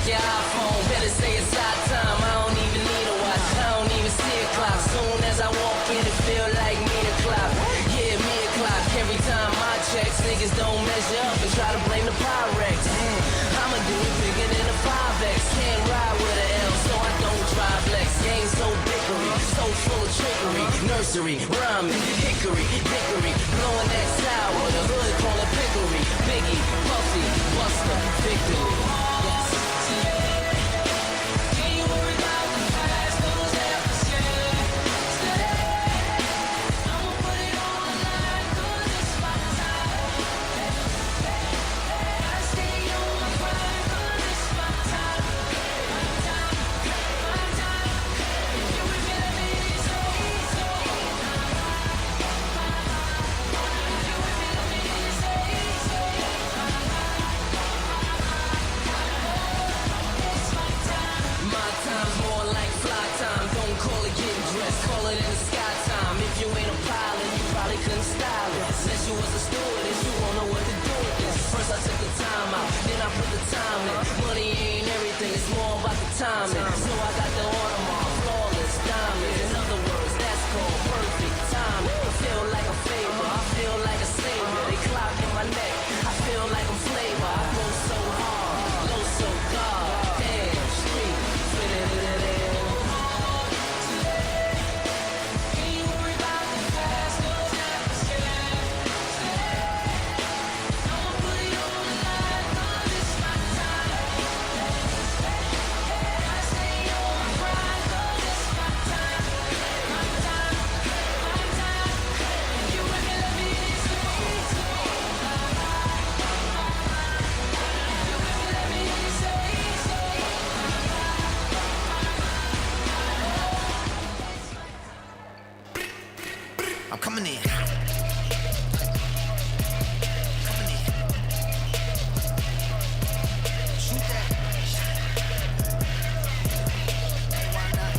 check your iPhone. Better say it's high time. I don't even need a watch. I don't even see a clock. Soon as I walk in, it feel like me o'clock. Yeah, me o'clock. Every time I check, niggas don't measure up and try to blame the Pyrex. I'ma do it bigger than a 5X. Can't ride with an L, so I don't drive Lex. Game so bickery, so full of trickery. Nursery, rhyming, hickory, dickory. Blowing that sour, the hood call it pickery. Biggie, Puffy, Buster, Victory. Yes. Timing. So I got the Audemars, flawless diamonds. In other words, that's called perfect timing. I feel like a favor, I feel like a savior. They clock in my neck, I feel like I'm flavor. I go so hard, go so God. Damn, street, fit it in. Ain't you worried about the past, cause never scared. I'ma put it on the line, cause it's my time. I'm coming in. Shoot that. Hey, why not?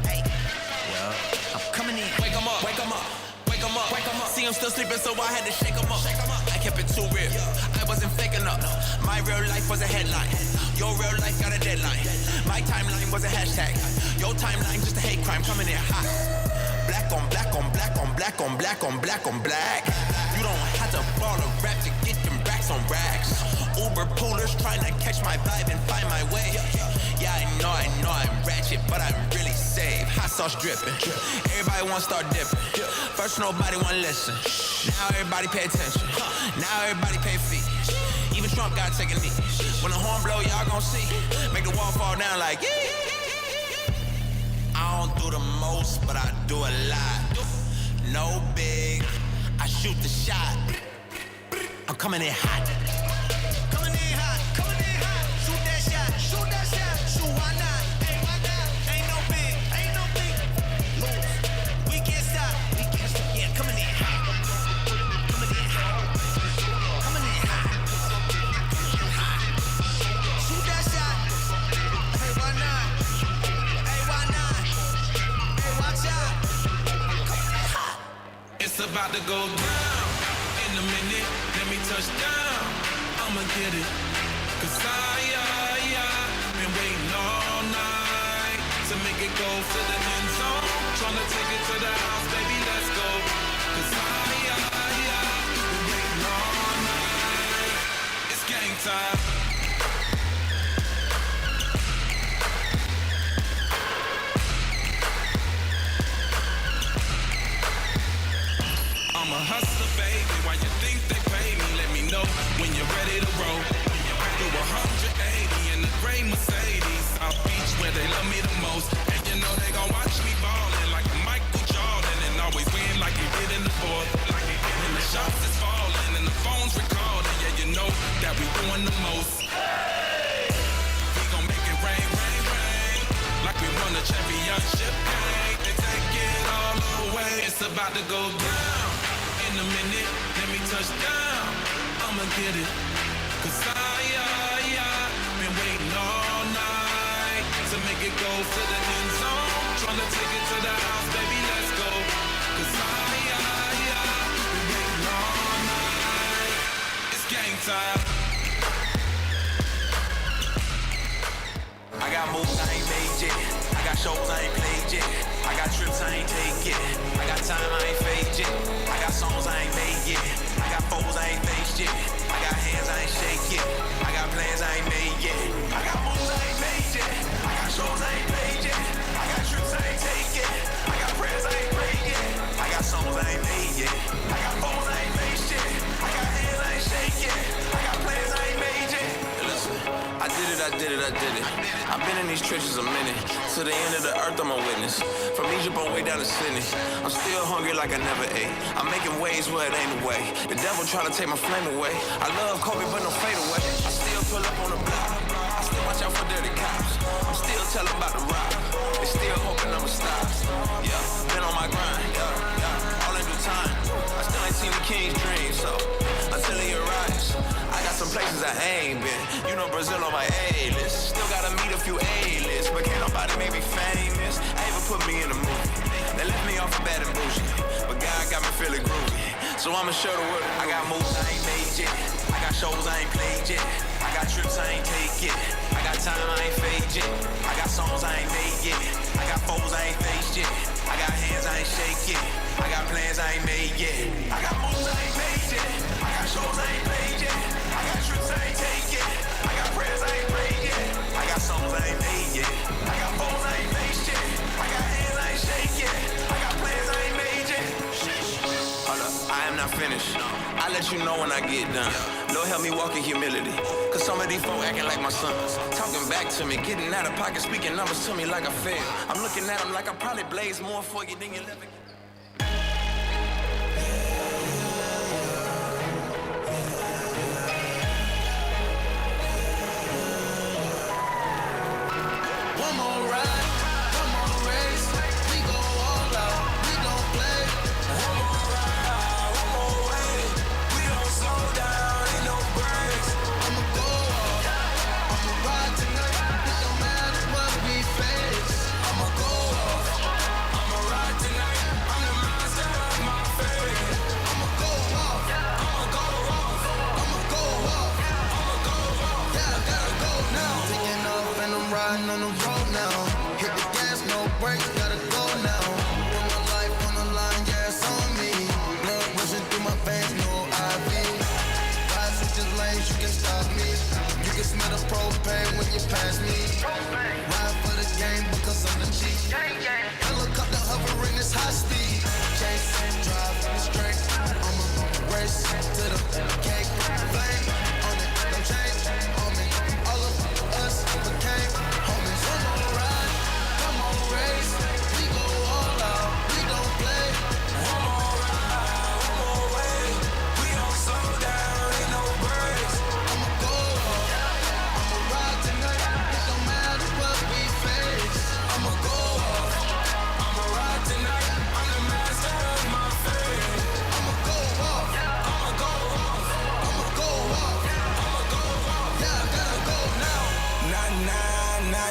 Hey, well, I'm coming in. Wake 'em up, wake 'em up, wake 'em up, wake 'em up. See 'em still sleeping, so I had to shake 'em up. I kept it too real. I wasn't faking up. My real life was a headline. Your real life got a deadline. My timeline was a hashtag. Your timeline just a hate crime coming in hot. Black on black on black on black on black on black on black. You don't have to fall a rap to get them racks on racks. Uber poolers trying to catch my vibe and find my way. Yeah, I know I'm ratchet, but I'm really safe. Hot sauce dripping. Everybody wanna start dipping. First nobody wanna listen. Now everybody pay attention. Now everybody pay fee. Even Trump got taking knee. When the horn blow, y'all gon' see. Make the wall fall down like I don't do the most, but I do a lot. No big, I shoot the shot. I'm coming in hot. Coming in hot, coming in hot. Shoot that shot, shoot that shot. Shoot, why not? Hey, why not? Ain't no big, ain't no big. Lose. We can't stop, we can't stop. Yeah, coming in hot. Coming in hot. Coming in hot. Shoot that shot. Hey, why not? Hey, why not? Hey, watch out. It's about to go down. In a minute, let me touch down. I'ma get it. Cause I been waiting all night to make it go to the end zone. Tryna take it to the house, baby, let's go. Cause I been waiting all night. It's game time. I'm a hustler, baby. Why you think they pay me? Let me know when you're ready to roll. Do 180 in the gray Mercedes. South Beach where they love me the most. And you know they gon' watch me ballin' like a Michael Jordan. And always win like he did in the fourth. When the shots is falling and the phone's recording. Yeah, you know that we doing the most. We gon' make it rain, rain, rain. Like we won the championship game. They take it all away. It's about to go down. In a minute, let me touch down. I'ma get it. Cause I been waiting all night to make it go to the end zone. Tryna take it to the house, baby, let's go. Cause I been waiting all night. It's game time. got moves I ain't made yet. I got shows I ain't played yet. I got trips I ain't take yet. I got time I ain't fade yet. I got songs I ain't made yet. I got foes I ain't faced yet. I got hands I ain't shake yet. I got plans I ain't made yet. I got moves I ain't made yet. I got shows I ain't played yet. I got trips I ain't take yet. I got prayers I ain't prayed yet. I got songs I ain't made yet. I got foes I ain't faced yet. I got hands I ain't shake yet. I got plans I ain't made yet. Listen, I did it. I've been in these trenches a minute. To the end of the earth, I'm a witness. From Egypt on way down to Sydney. I'm still hungry like I never ate. I'm making waves where it ain't a way. The devil trying to take my flame away. I love Kobe, but no fade away. I still pull up on the block. I still watch out for dirty cops. I'm still telling about the rock. They still hoping I'ma stop. Yeah, been on my grind. Yeah. All in due time. I still ain't seen the king's dream, so until he arrives, I got some places I ain't been. You know Brazil on my A-list. Still gotta meet a few A-lists, but can't nobody make me famous. I even put me in a movie. They left me off of bad and bougie, but God got me feeling groovy. So I'ma show the world I got moves I ain't made yet. I got shows I ain't played yet. I got trips I ain't take yet. I got time I ain't fade yet. I got songs I ain't made yet. I got foes I ain't faced yet. I got hands I ain't shake yet. I got plans I ain't made yet. I got moves I ain't made yet. I got shows I ain't played yet. I got trips I ain't take yet. I got prayers I ain't prayed yet. I got songs I ain't made yet. I got foes I ain't faced yet. I got hands I ain't shake yet. I got plans I ain't made yet. Hold up, I am not finished. I'll let you know when I get done. Lord help me walk in humility. Cause some of these folk acting like my sons. Talking back to me, getting out of pocket, speaking numbers to me like I fail. I'm looking at them like I probably blaze more for you than you'll ever get. One more ride, one more race. We go all out, we don't play. One more ride, one more way. We don't slow down, ain't no breaks. I'ma go off, I'ma ride tonight. It don't matter what we face. I'ma go off, I'ma ride tonight. I'm the master of my fate. I'ma go off, I'ma go off, I'ma go off, I'ma go off. Yeah, I gotta go now. Taking off and I'm riding on the road now. Hit the gas, no brakes, gotta go now. Put my life on the line, yeah, it's on me. Blood rushing through my veins, no IV. Ride switches lanes, you can stop me. You can smell the propane when you pass me. Ride for the game because I'm the chief. Helicopter hovering, it's high speed. Chase, drive straight. I'ma race to the cake. Flame on it, don't change on me. All of us became homies. One more ride, one more race. We go all out, we don't play. One more ride, one more way. We don't slow down, ain't no breaks. I'ma go off, I'ma ride tonight. It don't matter what we face. I'ma go off, I'ma ride tonight. I'm the master of my fate. I'ma go off, I'ma go off, I'ma go off, I'ma go off. Yeah, I gotta go now.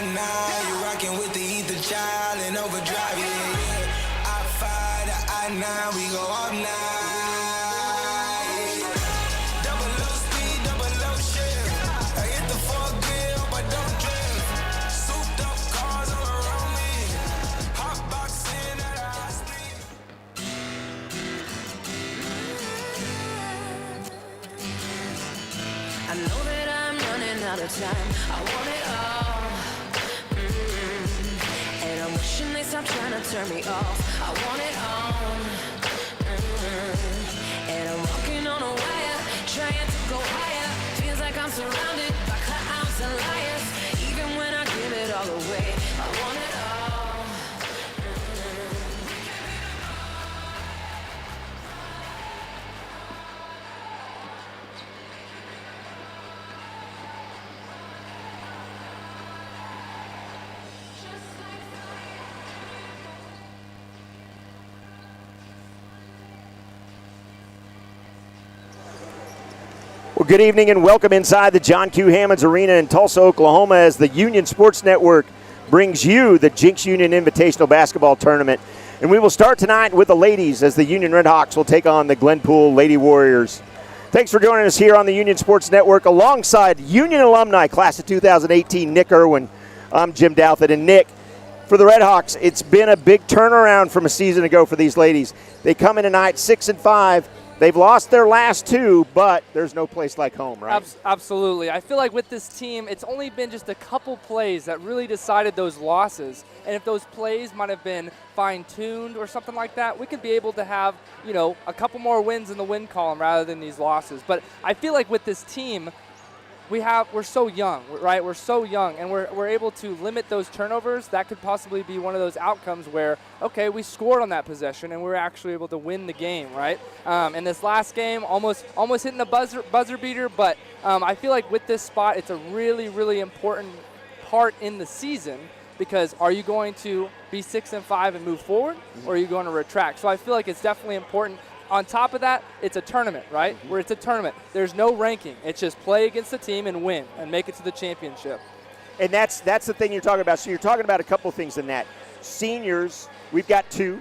Nah, you rockin' with the ether child and overdrive, yeah. I-5 to I-9, we go all night. Double low speed, double low shift. I hit the 4th gear, hope I don't drift. Souped up cars all around me. Hot boxing at a high speed. I know that I'm running out of time. I want it all. And I'm wishing they stop trying to turn me off. I want it all. And I'm walking on a wire, trying to go higher. Feels like I'm surrounded by clowns and liars. Even when I give it all away, I want it all. Well, good evening and welcome inside the John Q. Hammonds Arena in Tulsa, Oklahoma, as the Union Sports Network brings you the Jinx Union Invitational Basketball Tournament. And we will start tonight with the ladies as the Union Redhawks will take on the Glenpool Lady Warriors. Thanks for joining us here on the Union Sports Network alongside Union alumni class of 2018, Nick Irwin, I'm Jim Douthit. And Nick, for the Red Hawks, it's been a big turnaround from a season ago for these ladies. They come in tonight 6-5. They've lost their last 2, but there's no place like home, right? Absolutely. I feel like with this team, it's only been just a couple plays that really decided those losses. And if those plays might have been fine-tuned or something like that, we could be able to have, a couple more wins in the win column rather than these losses. But I feel like with this team, we're so young, right? We're so young, and we're able to limit those turnovers. That could possibly be one of those outcomes where, okay, we scored on that possession, and we're actually able to win the game, right? In this last game, almost hitting a buzzer beater, but I feel like with this spot, it's a really, really important part in the season, because are you going to be 6-5 and move forward, or are you going to retract? So I feel like it's definitely important. On top of that, it's a tournament, right? Where it's a tournament. There's no ranking. It's just play against the team and win and make it to the championship. And that's the thing you're talking about. So you're talking about a couple things in that. Seniors, we've got 2.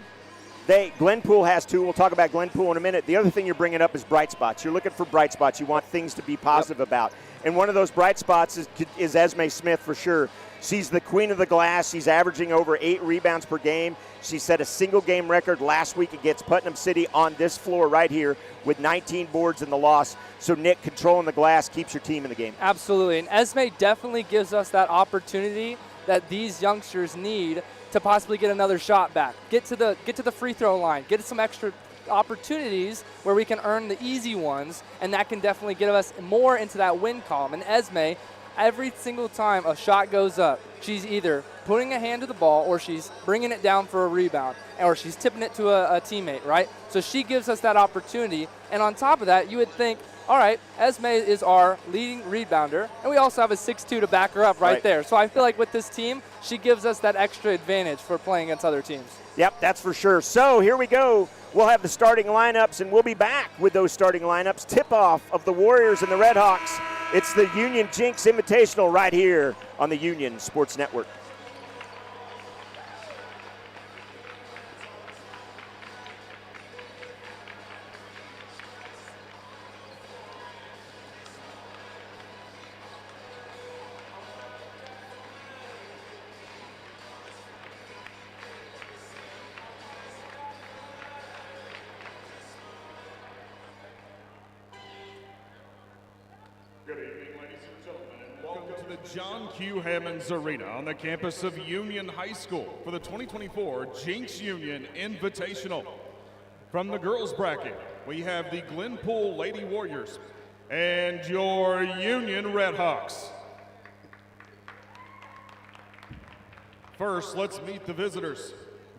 Glenpool has 2. We'll talk about Glenpool in a minute. The other thing you're bringing up is bright spots. You're looking for bright spots. You want things to be positive about. And one of those bright spots is Esme Smith for sure. She's the queen of the glass. She's averaging over 8 rebounds per game. She set a single-game record last week against Putnam City on this floor right here with 19 boards in the loss. So, Nick, controlling the glass keeps your team in the game. Absolutely. And Esme definitely gives us that opportunity that these youngsters need to possibly get another shot back. Get to the free throw line. Get some extra opportunities where we can earn the easy ones, and that can definitely get us more into that win column. And Esme, every single time a shot goes up, she's either putting a hand to the ball or she's bringing it down for a rebound or she's tipping it to a teammate, right? So she gives us that opportunity. And on top of that, you would think, all right, Esme is our leading rebounder, and we also have a 6'2" to back her up right there. So I feel like with this team, she gives us that extra advantage for playing against other teams. Yep, that's for sure. So here we go. We'll have the starting lineups, and we'll be back with those starting lineups. Tip-off of the Warriors and the Red Hawks. It's the Union Jinx Invitational right here on the Union Sports Network. Good evening, ladies and gentlemen, and welcome to the John Q. Hammonds Arena on the campus of Union High School for the 2024 Jinx Union Invitational. From the girls bracket, we have the Glenpool Lady Warriors and your Union Red Hawks. First, let's meet the visitors,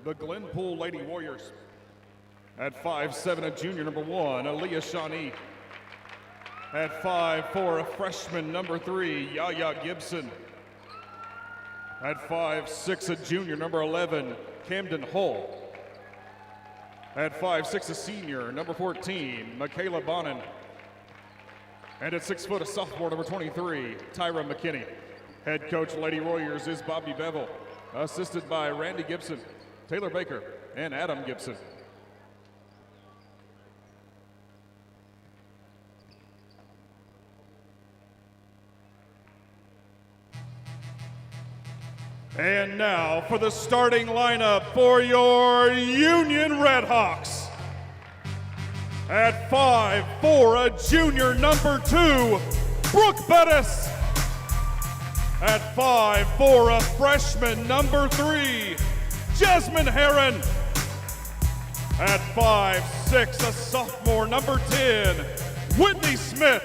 the Glenpool Lady Warriors. At 5'7", a junior, number 1, Aaliyah Shawnee. At 5'4", a freshman, number 3, Yaya Gibson. At 5'6", a junior, number 11, Camden Hull. At 5'6", a senior, number 14, Michaela Bonin. And at 6 foot, a sophomore, number 23, Tyra McKinney. Head coach, Lady Warriors, is Bobby Bevel, assisted by Randy Gibson, Taylor Baker, and Adam Gibson. And now for the starting lineup for your Union Red Hawks. At 5'4", a junior, number 2, Brooke Bettis. At 5'4", a freshman, number 3, Jasmine Herron. At 5'6", a sophomore, number 10, Whitney Smith.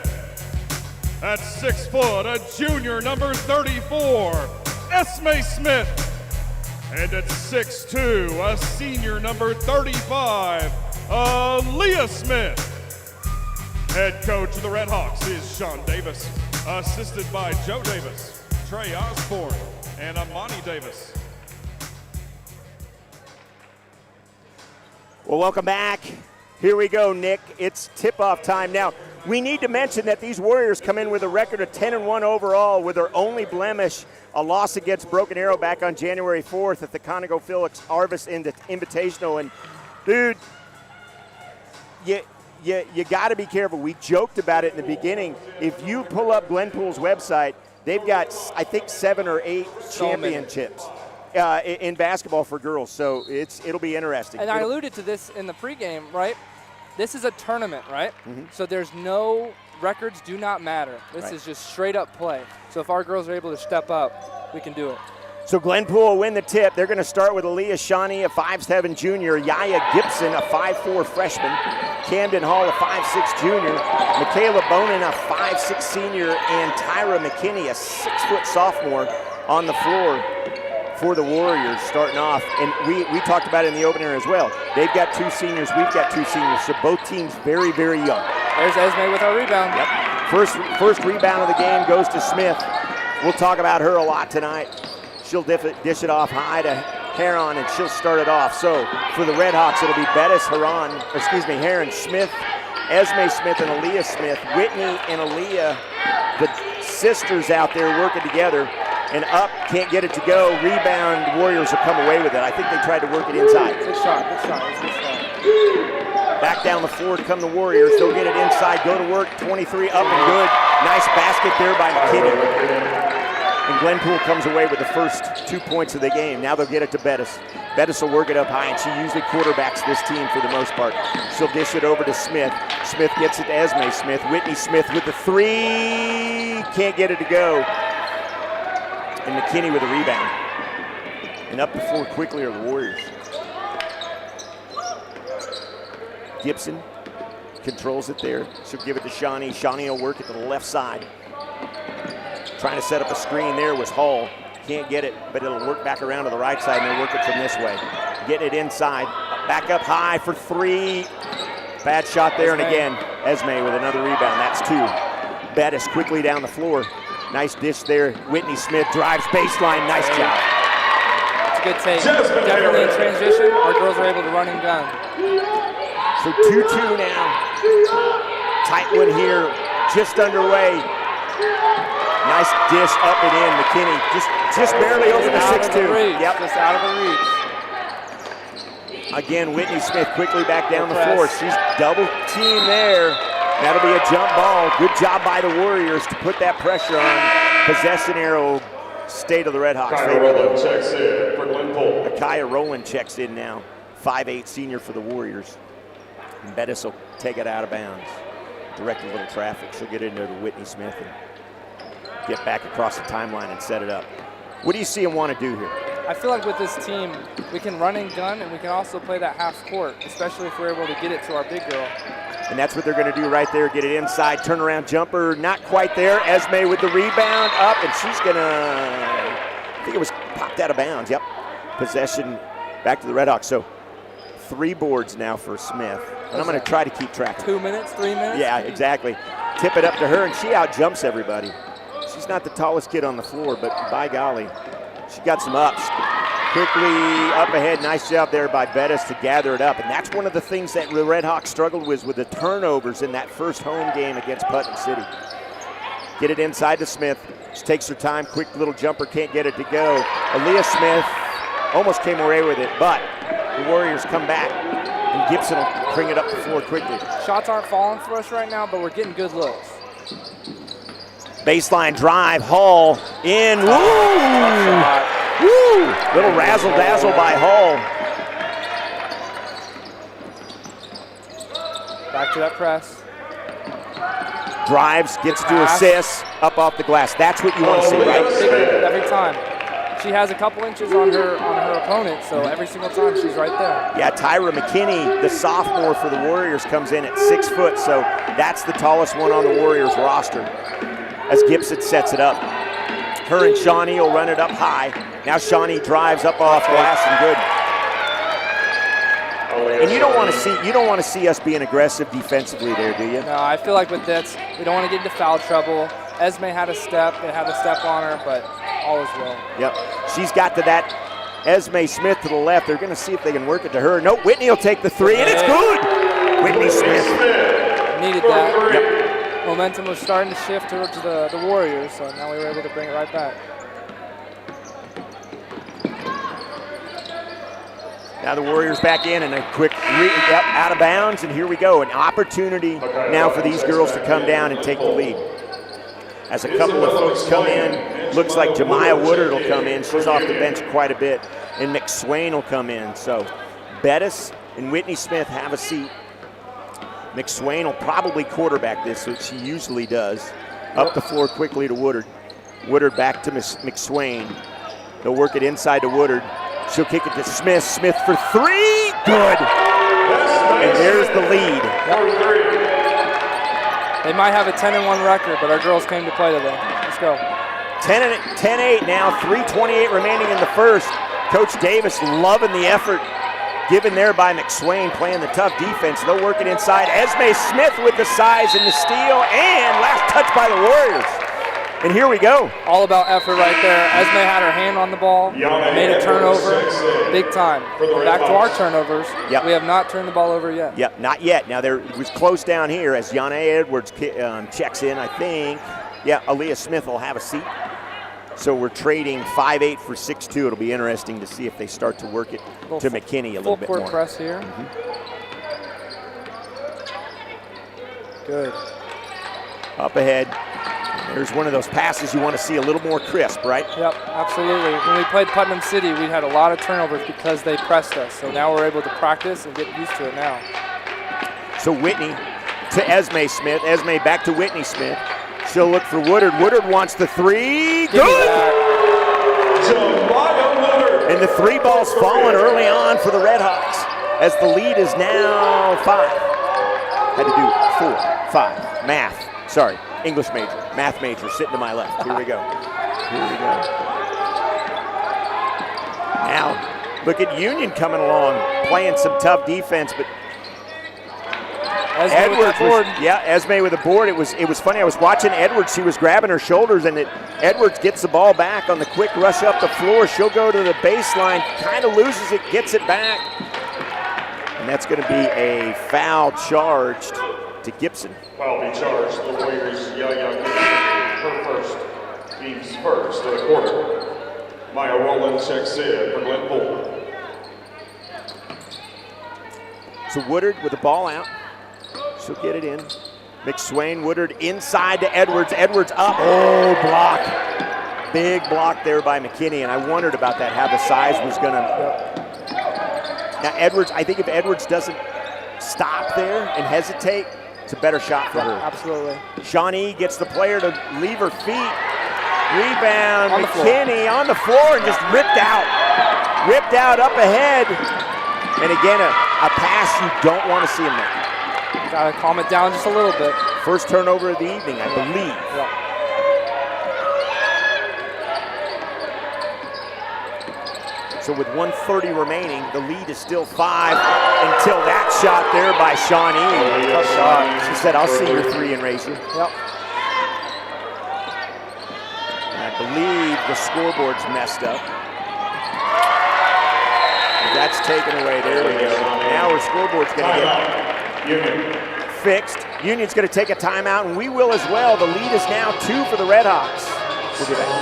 At 6 foot, a junior, number 34, Esme Smith. And at 6'2", a senior, number 35, Aaliyah Smith. Head coach of the Red Hawks is Sean Davis, assisted by Joe Davis, Trey Osborne, and Amani Davis. Well, welcome back. Here we go, Nick. It's tip-off time. Now, we need to mention that these Warriors come in with a record of 10-1 overall, with their only blemish a loss against Broken Arrow back on January 4th at the ConocoPhillips Arvis Invitational. And, dude, you got to be careful. We joked about it in the beginning. If you pull up Glenpool's website, They've got, I think, 7 or 8 championships in basketball for girls, so it'll be interesting. And I alluded to this in the pregame, right? This is a tournament, right? So there's no records do not matter. This is just straight up play. So if our girls are able to step up, we can do it. So Glenpool will win the tip. They're going to start with Aaliyah Shawnee, a 5'7" junior, Yaya Gibson, a 5'4" freshman, Camden Hall, a 5'6" junior, Michaela Bonin, a 5'6" senior, and Tyra McKinney, a 6-foot sophomore, on the floor for the Warriors starting off. And we talked about it in the opener as well. They've got 2 seniors, we've got 2 seniors, so both teams very, very young. There's Esme with our rebound. Yep. First rebound of the game goes to Smith. We'll talk about her a lot tonight. She'll dish it off high to Heron, and she'll start it off. So for the Red Hawks, it'll be Bettis, Heron, Smith, Esme Smith, and Aaliyah Smith. Whitney and Aaliyah, the sisters out there working together. And up, can't get it to go. Rebound, Warriors will come away with it. I think they tried to work it inside. Good shot. Back down the floor come the Warriors. They'll get it inside, go to work, 23 up and good. Nice basket there by McKinney. And Glenpool comes away with the first 2 points of the game. Now they'll get it to Bettis. Bettis will work it up high, and she usually quarterbacks this team for the most part. She'll dish it over to Smith. Smith gets it to Esme Smith. Whitney Smith with the 3. Can't get it to go. And McKinney with a rebound. And up the floor quickly are the Warriors. Gibson controls it there. She'll give it to Shawnee. Shawnee will work it to the left side. Trying to set up a screen there was Hall. Can't get it, but it'll work back around to the right side, and they'll work it from this way. Getting it inside. Back up high for 3. Bad shot there, and again, Esme with another rebound. That's 2. Bettis quickly down the floor. Nice dish there. Whitney Smith drives baseline. Nice job. It's a good take. Definitely in transition. Our girls are able to run and gun. So 2-2 now. Tight one here, just underway. Nice dish up and in. McKinney just barely over the 6'2". Yep. Just out of the reach. Again, Whitney Smith quickly back down the floor. She's double teamed there. That'll be a jump ball. Good job by the Warriors to put that pressure on. Possession arrow, state of the Red Hawks. Akaya Rowland checks in for Glenpool. Akaya Rowland checks in now. 5'8" senior for the Warriors. And Bettis will take it out of bounds. Direct a little traffic. She'll get into Whitney Smith and get back across the timeline and set it up. What do you see him want to do here? I feel like with this team, we can run and gun, and we can also play that half court, especially if we're able to get it to our big girl. And that's what they're going to do right there. Get it inside, turnaround jumper, not quite there. Esme with the rebound up, and she's going to, I think it was popped out of bounds. Yep. Possession back to the Red Hawks. So 3 boards now for Smith. And I'm going to try to keep track. 2 minutes, 3 minutes? Yeah, exactly. Tip it up to her, and she out-jumps everybody. She's not the tallest kid on the floor, but by golly, she got some ups. Quickly up ahead, nice job there by Bettis to gather it up. And that's one of the things that the Red Hawks struggled with the turnovers in that first home game against Putnam City. Get it inside to Smith. She takes her time, quick little jumper, can't get it to go. Aaliyah Smith almost came away with it, but the Warriors come back. And Gibson will bring it up the floor quickly. Shots aren't falling for us right now, but we're getting good looks. Baseline drive, Hall in. Woo! Woo! Little razzle-dazzle by Hall. Back to that press. Drives, gets to assist, up off the glass. That's what you want to see, right? Every time. She has a couple inches on her opponent, so every single time she's right there. Yeah, Tyra McKinney, the sophomore for the Warriors, comes in at 6 foot, so that's the tallest one on the Warriors roster. As Gibson sets it up. Her and Shawnee will run it up high. Now Shawnee drives up off glass and good. And you don't want to see us being aggressive defensively there, do you? No, I feel like with this, we don't want to get into foul trouble. Esme had a step, they had a step on her, but all is well. Yep, she's got to that Esme Smith to the left. They're going to see if they can work it to her. No, Whitney will take the 3, and it's good. Whitney Smith. Needed that. Yep. Momentum was starting to shift towards the Warriors, so now we were able to bring it right back. Now the Warriors back in and a quick out of bounds, and here we go. An opportunity now for these girls to come down and take the lead. as a couple of folks come in. Looks like Jemiah Woodard will come in. She's off the bench quite a bit. And McSwain will come in. So Bettis and Whitney Smith have a seat. McSwain will probably quarterback this, which she usually does. Up the floor quickly to Woodard. Woodard back to McSwain. They'll work it inside to Woodard. She'll kick it to Smith. Smith for three. Good. And there's the lead. They might have a 10-1 record, but our girls came to play today. Let's go. 10-8 now, 3:28 remaining in the first. Coach Davis loving the effort given there by McSwain, playing the tough defense. They'll work it inside. Esme Smith with the size and the steal, and last touch by the Warriors. And here we go. All about effort right there. Esme had her hand on the ball, made a turnover, big time. Back to our turnovers. Yep. We have not turned the ball over yet. Yep, not yet. Now there was close down here as Yana Edwards checks in, I think. Yeah, Aaliyah Smith will have a seat. So we're trading 5-8 for 6-2. It'll be interesting to see if they start to work it to McKinney a little bit more. Full court press here. Good. Up ahead. There's one of those passes you want to see a little more crisp, right? Yep, absolutely. When we played Putnam City, we had a lot of turnovers because they pressed us. So now we're able to practice and get used to it now. So Whitney to Esme Smith. Esme back to Whitney Smith. She'll look for Woodard. Woodard wants the three. Good! And the three ball's fallen early on for the Redhawks as the lead is now 5. Had to do 4, 5. Math. Sorry, English major. Math major sitting to my left. Here we go. Here we go. Now, look at Union coming along, playing some tough defense, but Edwards Esme with the board. It was funny. I was watching Edwards. She was grabbing her shoulders, and Edwards gets the ball back on the quick rush up the floor. She'll go to the baseline, kind of loses it, gets it back, and that's going to be a foul charged to Gibson. Foul be charged. The Warriors, Yaya Gibson, her first, team's first of the quarter. Maya Rowland checks in for Glenpool. So Woodard with the ball out. She'll get it in. McSwain, Woodard inside to Edwards. Edwards up. Oh, block. Big block there by McKinney, and I wondered about that, how the size was going to. Now, Edwards, I think if Edwards doesn't stop there and hesitate, it's a better shot for her. Absolutely. Shawnee gets the player to leave her feet. Rebound, McKinney on the floor and just ripped out. Ripped out up ahead. And again, a pass you don't want to see him make. Got to calm it down just a little bit. First turnover of the evening, I believe. Yeah. So with 1:30 remaining, the lead is still 5 until that shot there by Shawnee. Tough shot. She said, I'll see your 3 and raise you. Yep. And I believe the scoreboard's messed up. That's taken away. There we go. Now our scoreboard's going to get fixed. Union's going to take a timeout, and we will as well. The lead is now 2 for the Redhawks. We'll be back.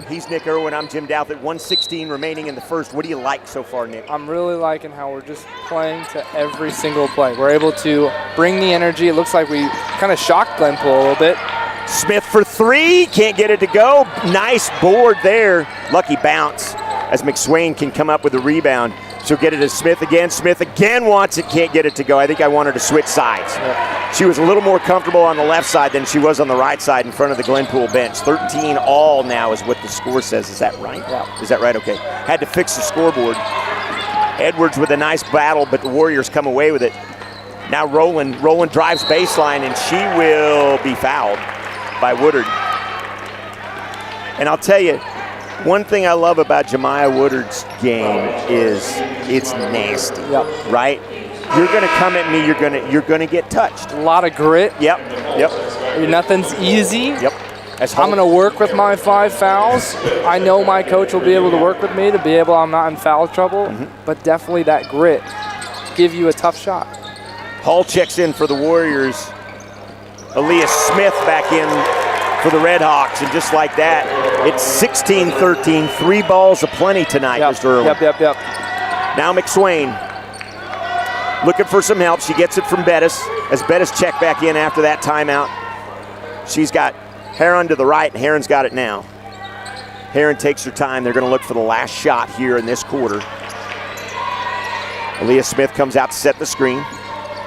He's Nick Irwin. I'm Jim Douthit. 1:16 remaining in the first. What do you like so far, Nick? I'm really liking how we're just playing to every single play. We're able to bring the energy. It looks like we kind of shocked Glenpool a little bit. Smith for 3. Can't get it to go. Nice board there. Lucky bounce as McSwain can come up with a rebound. She'll get it to Smith again. Smith again wants it. Can't get it to go. I think I want her to switch sides. Yep. She was a little more comfortable on the left side than she was on the right side in front of the Glenpool bench. 13 all now is what the score says. Is that right? Yeah. Is that right? Okay. Had to fix the scoreboard. Edwards with a nice battle, but the Warriors come away with it. Now Rowland drives baseline, and she will be fouled by Woodard. And I'll tell you, one thing I love about Jemiah Woodard's game is it's nasty, right? You're going to come at me, you're going to get touched. A lot of grit. Yep. Nothing's easy. Yep. I'm going to work with my 5 fouls. I know my coach will be able to work with me to be able, I'm not in foul trouble, but definitely that grit give you a tough shot. Hall checks in for the Warriors. Aaliyah Smith back in for the Red Hawks, and just like that, it's 16-13, 3 balls aplenty tonight, Mr. Irwin. Yep. Now McSwain looking for some help. She gets it from Bettis as Bettis checked back in after that timeout. She's got Heron to the right, and Heron's got it now. Heron takes her time. They're going to look for the last shot here in this quarter. Aaliyah Smith comes out to set the screen.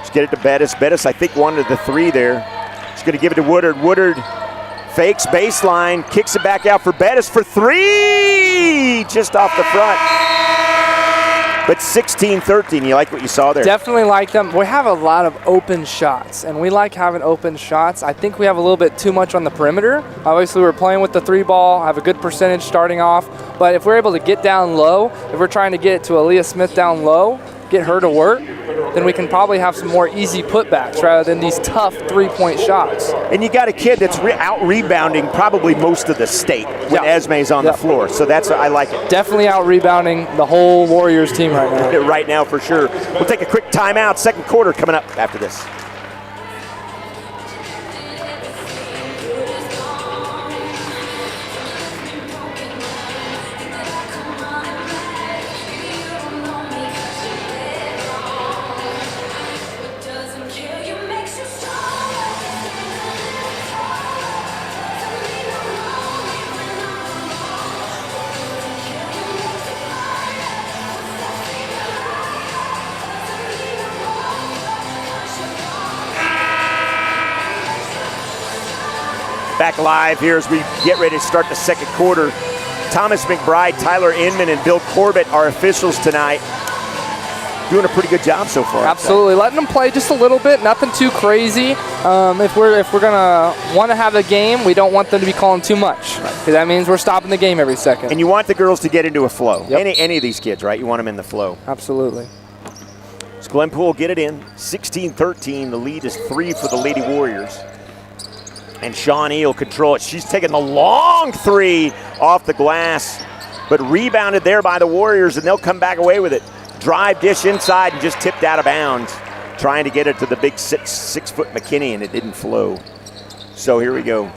She's get it to Bettis. Bettis, I think, wanted the 3 there. She's going to give it to Woodard. Woodard fakes baseline, kicks it back out for Bettis for 3! Just off the front. But 16-13, you like what you saw there? Definitely like them. We have a lot of open shots, and we like having open shots. I think we have a little bit too much on the perimeter. Obviously, we're playing with the 3 ball, have a good percentage starting off. But if we're able to get down low, if we're trying to get to Aaliyah Smith down low, get her to work, then we can probably have some more easy putbacks rather than these tough 3-point shots. And you got a kid that's out-rebounding probably most of the state when Esme's on the floor. So I like it. Definitely out-rebounding the whole Warriors team right now. Right now, for sure. We'll take a quick timeout. Second quarter coming up after this. Back live here as we get ready to start the second quarter. Thomas McBride, Tyler Inman, and Bill Corbett are officials tonight. Doing a pretty good job so far. Absolutely, letting them play just a little bit, nothing too crazy. If we're gonna want to have a game, we don't want them to be calling too much, because that means we're stopping the game every second. And you want the girls to get into a flow. Any of these kids, right? You want them in the flow. Absolutely. So Glenpool get it in. 16-13. The lead is 3 for the Lady Warriors. And Shawnee will control it. She's taking the long 3 off the glass, but rebounded there by the Warriors, and they'll come back away with it. Drive, dish inside, and just tipped out of bounds, trying to get it to the big 6-foot McKinney, and it didn't flow. So here we go.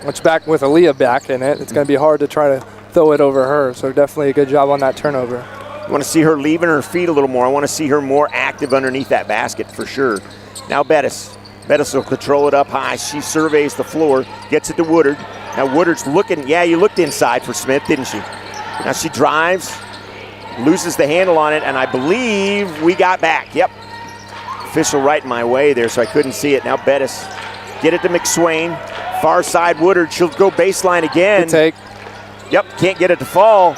Much back with Aaliyah back in it. It's going to be hard to try to throw it over her, so definitely a good job on that turnover. I want to see her leaving her feet a little more. I want to see her more active underneath that basket for sure. Now Bettis. Bettis will control it up high. She surveys the floor, gets it to Woodard. Now Woodard's looking, you looked inside for Smith, didn't she? Now she drives, loses the handle on it, and I believe we got back. Yep. Official right in my way there, so I couldn't see it. Now Bettis, get it to McSwain. Far side Woodard, she'll go baseline again. Good take. Yep, can't get it to fall.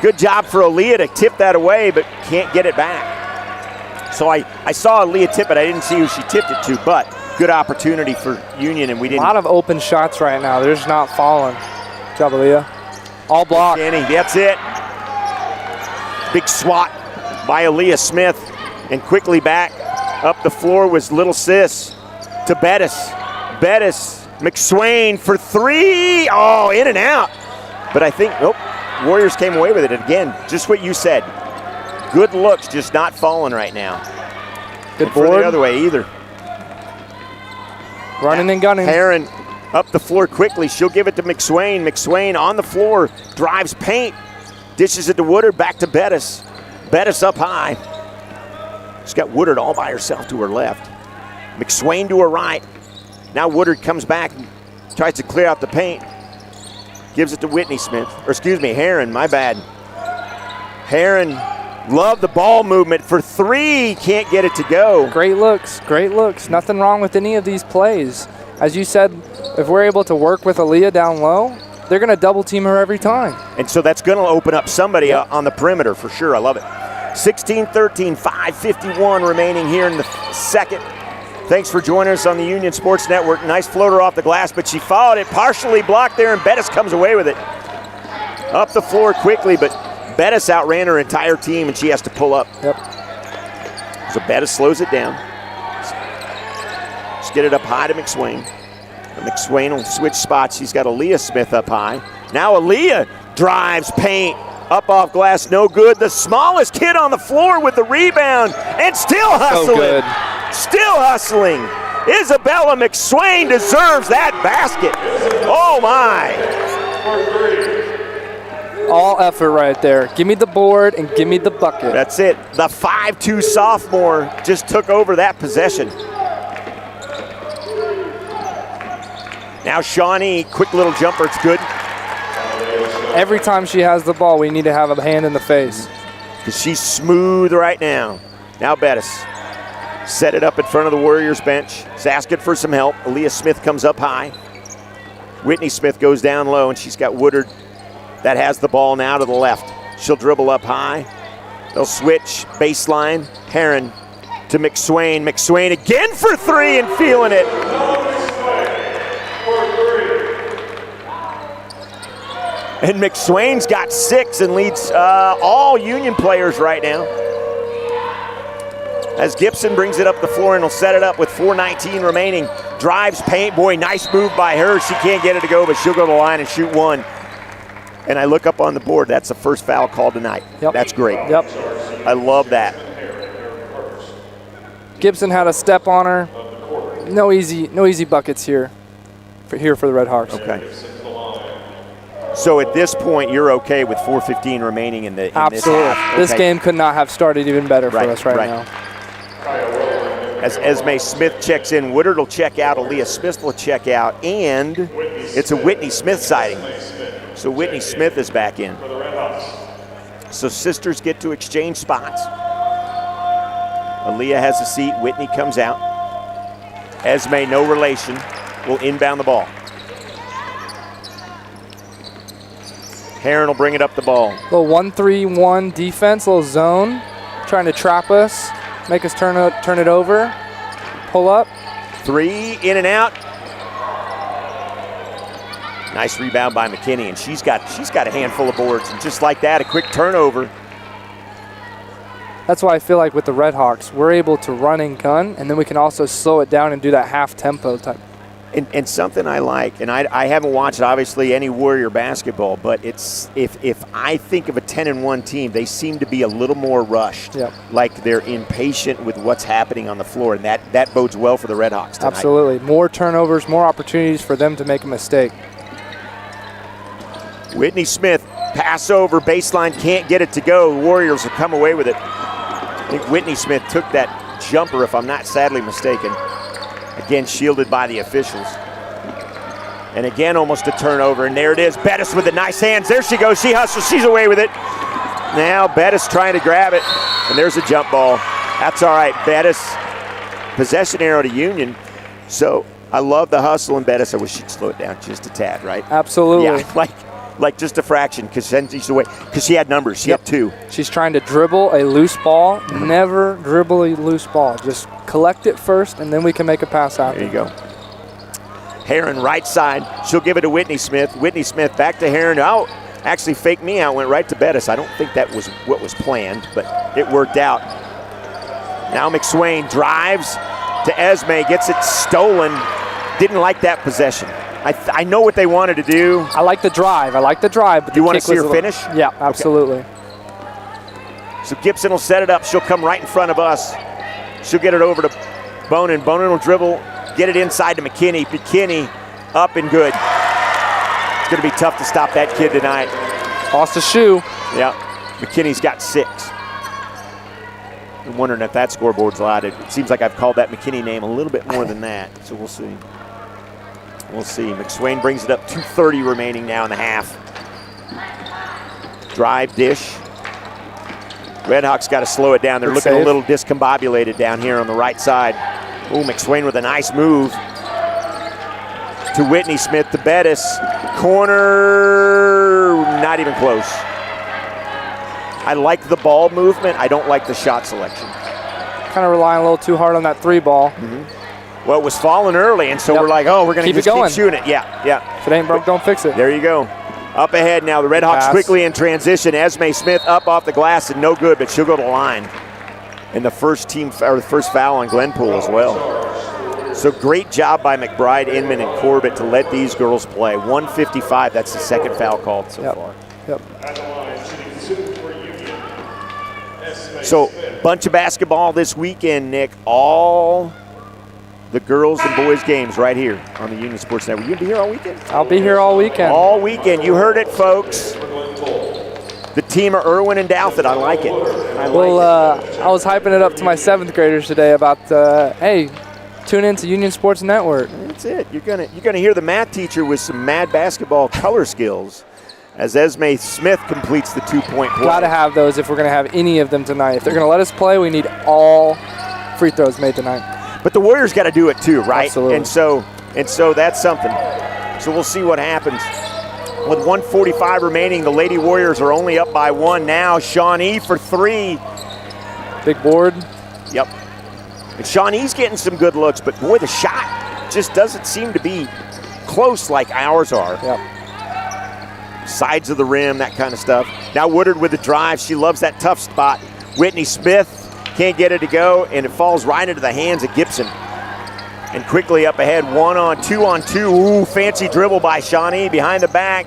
Good job for Aaliyah to tip that away, but can't get it back. So I saw Aaliyah tip it. I didn't see who she tipped it to, but good opportunity for Union, and we didn't. A lot of open shots right now. They're just not falling. Good job, Aaliyah. All blocked. Danny, that's it. Big swat by Aaliyah Smith, and quickly back up the floor was little sis to Bettis. Bettis, McSwain for 3. Oh, in and out. But I think, Warriors came away with it again. Just what you said. Good looks, just not falling right now. Good board. board. The other way either. Running and gunning. Heron up the floor quickly. She'll give it to McSwain. McSwain on the floor, drives paint, dishes it to Woodard, back to Bettis. Bettis up high. She's got Woodard all by herself to her left. McSwain to her right. Now Woodard comes back and tries to clear out the paint. Gives it to Heron, my bad. Heron, love the ball movement for 3, can't get it to go. Great looks. Nothing wrong with any of these plays. As you said, if we're able to work with Aaliyah down low, they're going to double team her every time. And so that's going to open up somebody on the perimeter for sure. I love it. 16-13, 5:51 remaining here in the second. Thanks for joining us on the Union Sports Network. Nice floater off the glass, but she followed it, partially blocked there, and Bettis comes away with it. Up the floor quickly, but Bettis outran her entire team, and she has to pull up. Yep. So Bettis slows it down. Let's get it up high to McSwain. McSwain will switch spots. She's got Aaliyah Smith up high. Now Aaliyah drives paint. Up off glass, no good. The smallest kid on the floor with the rebound, and still hustling. So good. Still hustling. Isabella McSwain deserves that basket. Oh my. All effort right there. Give me the board and give me the bucket. That's it. The 5'2" sophomore just took over that possession. Now Shawnee, quick little jumper, it's good. Every time she has the ball, we need to have a hand in the face. Because she's smooth right now. Now Bettis. Set it up in front of the Warriors bench. Is asking for some help. Aaliyah Smith comes up high. Whitney Smith goes down low, and she's got Woodard that has the ball now to the left. She'll dribble up high. They'll switch baseline. Heron to McSwain. McSwain again for three and feeling it. And McSwain's got 6 and leads all Union players right now. As Gibson brings it up the floor and will set it up with 4:19 remaining. Drives paint. Boy, nice move by her. She can't get it to go, but she'll go to the line and shoot one. And I look up on the board. That's the first foul call tonight. Yep. That's great. Yep. I love that. Gibson had a step on her. No easy buckets here for the Red Hawks. Okay. So at this point, you're okay with 4:15 remaining in this half? Absolutely. This Okay. game could not have started even better for us right now. As Esme Smith checks in, Woodard will check out, Aaliyah Smith will check out, and it's a Whitney Smith sighting. So Whitney Smith is back in. So sisters get to exchange spots. Aaliyah has a seat, Whitney comes out. Esme, no relation, will inbound the ball. Heron will bring it up the ball. Little 1-3-1 defense, little zone, trying to trap us, make us turn it over, pull up. 3, in and out. Nice rebound by McKinney, and she's got a handful of boards, and just like that, a quick turnover. That's why I feel like with the Red Hawks, we're able to run and gun, and then we can also slow it down and do that half tempo type. And something I like, and I haven't watched obviously any Warrior basketball, but it's if I think of a 10-1 team, they seem to be a little more rushed. Yep. Like they're impatient with what's happening on the floor, and that bodes well for the Red Hawks tonight. Absolutely. More turnovers, more opportunities for them to make a mistake. Whitney Smith, pass over, baseline, can't get it to go. The Warriors have come away with it. I think Whitney Smith took that jumper, if I'm not sadly mistaken. Again, shielded by the officials. And again, almost a turnover, and there it is. Bettis with the nice hands. There she goes. She hustles. She's away with it. Now Bettis trying to grab it, and there's a jump ball. That's all right. Bettis, possession arrow to Union. So I love the hustle in Bettis. I wish she'd slow it down just a tad, right? Absolutely. Yeah, like just a fraction, because then she's away. Because she had numbers. She had 2. She's trying to dribble a loose ball. Never dribble a loose ball. Just collect it first, and then we can make a pass out. There you go. Heron right side. She'll give it to Whitney Smith. Whitney Smith back to Heron. Oh, actually faked me out, went right to Bettis. I don't think that was what was planned, but it worked out. Now McSwain drives to Esme, gets it stolen. Didn't like that possession. I know what they wanted to do. I like the drive. But you want to see her finish? Yeah, absolutely. Okay. So Gibson will set it up. She'll come right in front of us. She'll get it over to Bonin. Bonin will dribble, get it inside to McKinney. McKinney up and good. It's going to be tough to stop that kid tonight. Lost a shoe. Yeah, McKinney's got 6. I'm wondering if that scoreboard's allowed. It seems like I've called that McKinney name a little bit more than that, so we'll see. We'll see. McSwain brings it up, 2:30 remaining now in the half. Drive, dish. Redhawks got to slow it down. They're looking a little discombobulated down here on the right side. Oh, McSwain with a nice move to Whitney Smith, to Bettis. Corner, not even close. I like the ball movement. I don't like the shot selection. Kind of relying a little too hard on that 3 ball. Well, it was falling early, and so Yep. we're like, oh, we're going to Keep just it going. keep shooting it. Yeah. If it ain't broke, don't fix it. There you go. Up ahead now, the Red Hawks Pass. quickly in transition. Esme Smith up off the glass and no good, but she'll go to the line. And the first foul on Glenpool as well. So great job by McBride, Inman, and Corbett to let these girls play. 1:55, that's the second foul called so far. Yep. So, bunch of basketball this weekend, Nick. All the girls and boys games right here on the Union Sports Network. You gonna be here all weekend? I'll be here all weekend. All weekend. You heard it, folks. The team of Irwin and Douthit. I like it. I was hyping it up to my 7th graders today about, hey, tune in to Union Sports Network. That's it. You're gonna hear the math teacher with some mad basketball color skills as Esme Smith completes the 2-point play. Got to have those if we're going to have any of them tonight. If they're going to let us play, we need all free throws made tonight. But the Warriors got to do it too, right? Absolutely. And so that's something. So we'll see what happens. With 1:45 remaining, the Lady Warriors are only up by 1 now. Shawnee for 3. Big board. Yep. And Shawnee's getting some good looks, but boy, the shot just doesn't seem to be close like ours are. Yep. Sides of the rim, that kind of stuff. Now Woodard with the drive. She loves that tough spot. Whitney Smith can't get it to go, and it falls right into the hands of Gibson. And quickly up ahead, 1-on-2. Ooh, fancy dribble by Shawnee behind the back.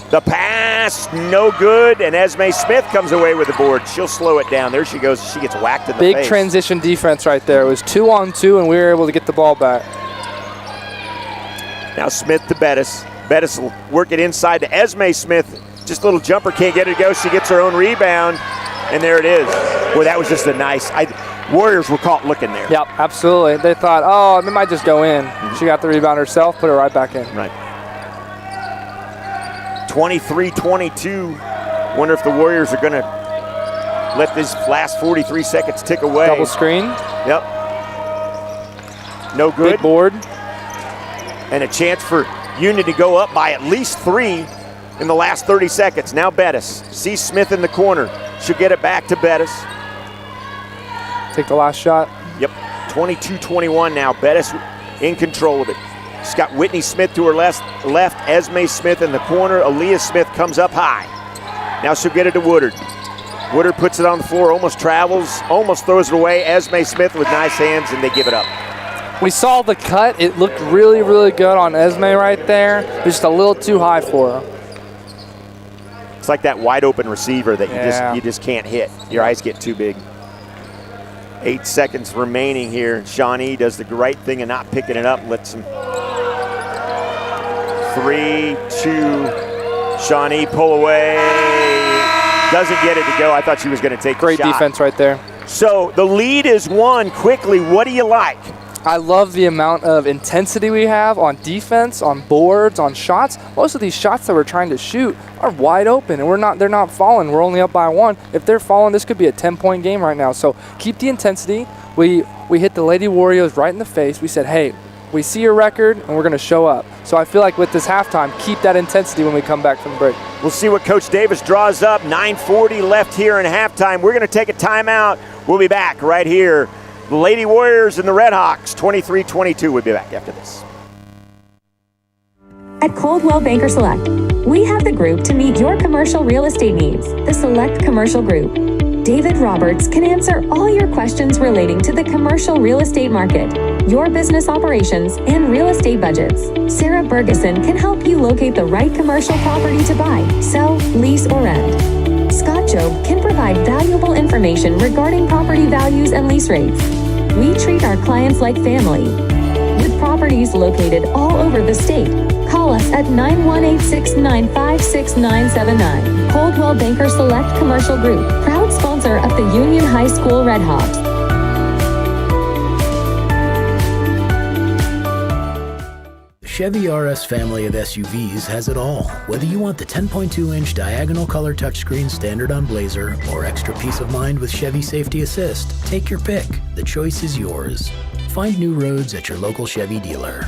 The pass, no good, and Esme Smith comes away with the board. She'll slow it down. There she goes. She gets whacked in the face. Big transition defense right there. It was 2-on-2, and we were able to get the ball back. Now Smith to Bettis. Bettis will work it inside to Esme Smith. Just a little jumper, can't get it to go. She gets her own rebound, and there it is. Boy, that was just a nice. Warriors were caught looking there. Yep, absolutely. They thought, oh, it might just go in. She got the rebound herself, put it right back in. Right. 23-22. Wonder if the Warriors are going to let this last 43 seconds tick away. Double screen. Yep. No good. Big board. And a chance for Union to go up by at least 3 in the last 30 seconds. Now Bettis sees Smith in the corner. She'll get it back to Bettis. Take the last shot. Yep. 22-21 now. Bettis in control of it. She's got Whitney Smith to her left. Esme Smith in the corner. Aaliyah Smith comes up high. Now she'll get it to Woodard. Woodard puts it on the floor, almost travels, almost throws it away. Esme Smith with nice hands, and they give it up. We saw the cut. It looked really, really good on Esme right there. It was just a little too high for her. It's like that wide open receiver that you just can't hit. Your eyes get too big. 8 seconds remaining here. Shawnee does the right thing and not picking it up. Lets him. 3, 2. Shawnee pull away. Doesn't get it to go. I thought she was going to take Great the shot. defense right there. So the lead is 1 quickly. What do you like? I love the amount of intensity we have on defense, on boards, on shots. Most of these shots that we're trying to shoot are wide open, and they're not falling. We're only up by 1. If they're falling, this could be a 10-point game right now. So keep the intensity. We hit the Lady Warriors right in the face. We said, hey, we see your record, and we're going to show up. So I feel like with this halftime, keep that intensity when we come back from the break. We'll see what Coach Davis draws up. 9:40 left here in halftime. We're going to take a timeout. We'll be back right here. The Lady Warriors and the Red Hawks, 23-22. We'll be back after this. At Coldwell Banker Select, we have the group to meet your commercial real estate needs, the Select Commercial Group. David Roberts can answer all your questions relating to the commercial real estate market, your business operations, and real estate budgets. Sarah Bergeson can help you locate the right commercial property to buy, sell, lease, or rent. Scott Jobe can provide valuable information regarding property values and lease rates. We treat our clients like family. With properties located all over the state, call us at 918-695-6979. Coldwell Banker Select Commercial Group, proud sponsor of the Union High School Red Hawks. Chevy RS family of SUVs has it all. Whether you want the 10.2-inch diagonal color touchscreen standard on Blazer or extra peace of mind with Chevy Safety Assist, take your pick. The choice is yours. Find new roads at your local Chevy dealer.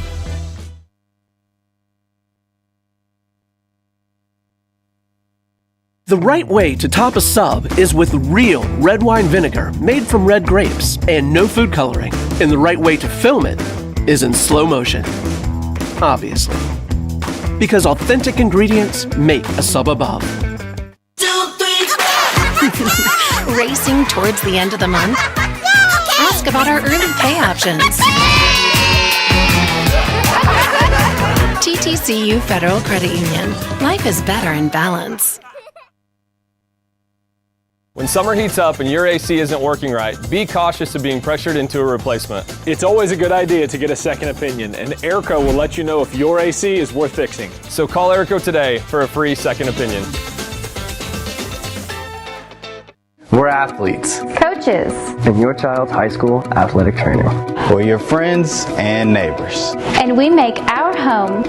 The right way to top a sub is with real red wine vinegar made from red grapes and no food coloring. And the right way to film it is in slow motion. Obviously. Because authentic ingredients make a sub above. Racing towards the end of the month? Ask about our early pay options. TTCU Federal Credit Union. Life is better in balance. When summer heats up and your AC isn't working right, be cautious of being pressured into a replacement. It's always a good idea to get a second opinion, and Airco will let you know if your AC is worth fixing. So call Airco today for a free second opinion. We're athletes, coaches, and your child's high school athletic trainer. We're your friends and neighbors. And we make our home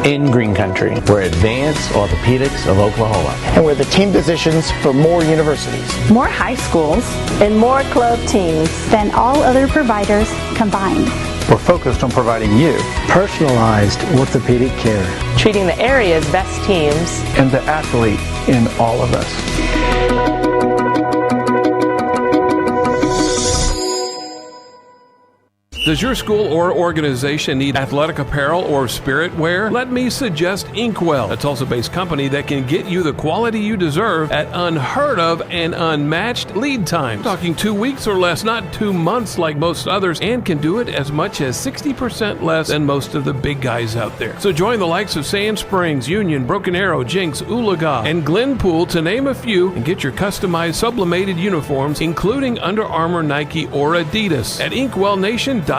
in Green Country. We're Advanced Orthopedics of Oklahoma. And we're the team physicians for more universities, more high schools, and more club teams than all other providers combined. We're focused on providing you personalized orthopedic care, treating the area's best teams, and the athlete in all of us. Does your school or organization need athletic apparel or spirit wear? Let me suggest Inkwell, a Tulsa-based company that can get you the quality you deserve at unheard of and unmatched lead times. Talking 2 weeks or less, not 2 months like most others, and can do it as much as 60% less than most of the big guys out there. So join the likes of Sand Springs, Union, Broken Arrow, Jinx, Oolaga, and Glenpool to name a few, and get your customized sublimated uniforms, including Under Armour, Nike, or Adidas at inkwellnation.com.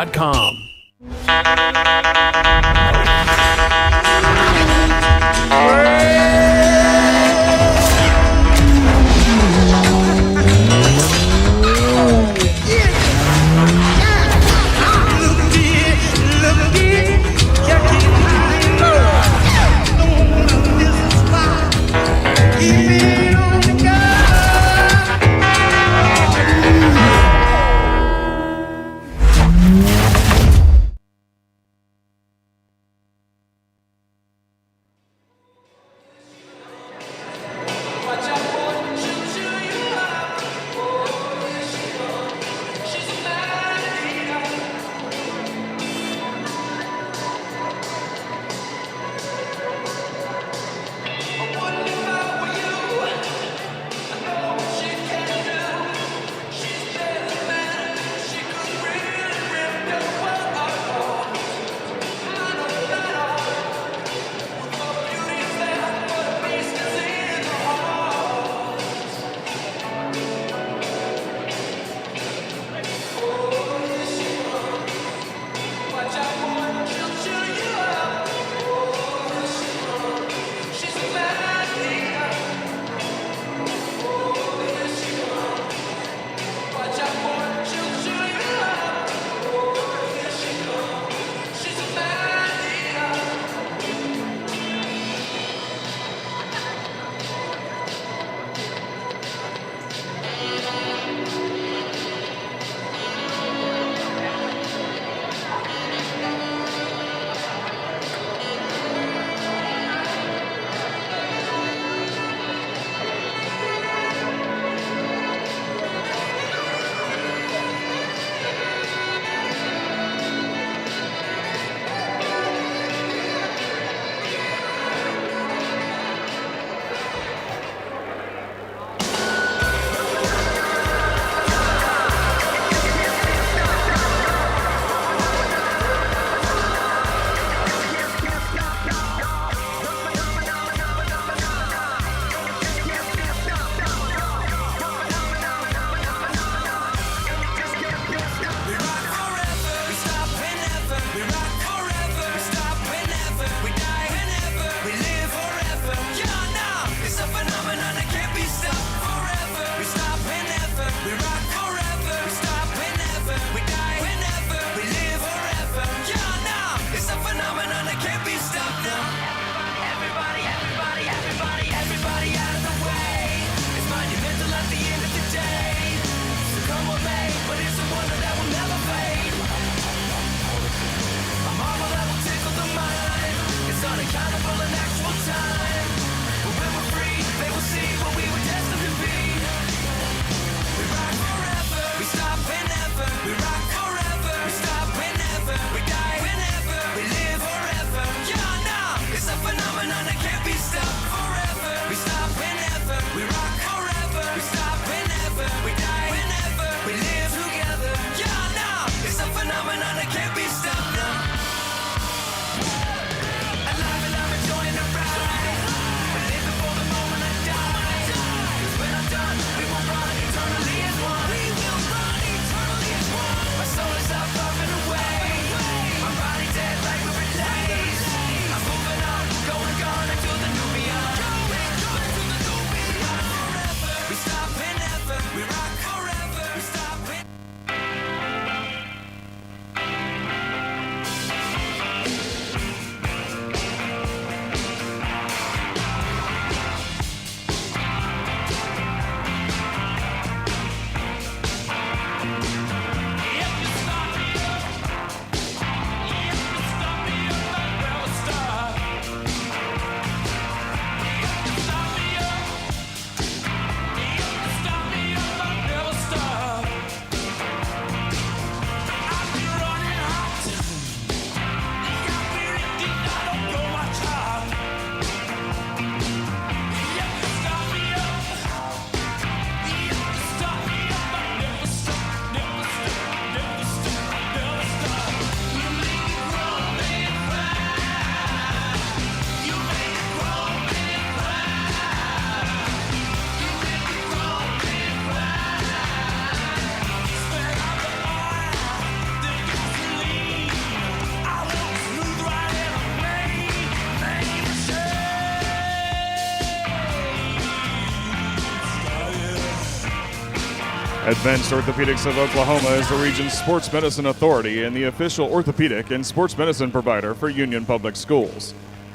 Advanced Orthopedics of Oklahoma is the region's sports medicine authority and the official orthopedic and sports medicine provider for Union Public Schools.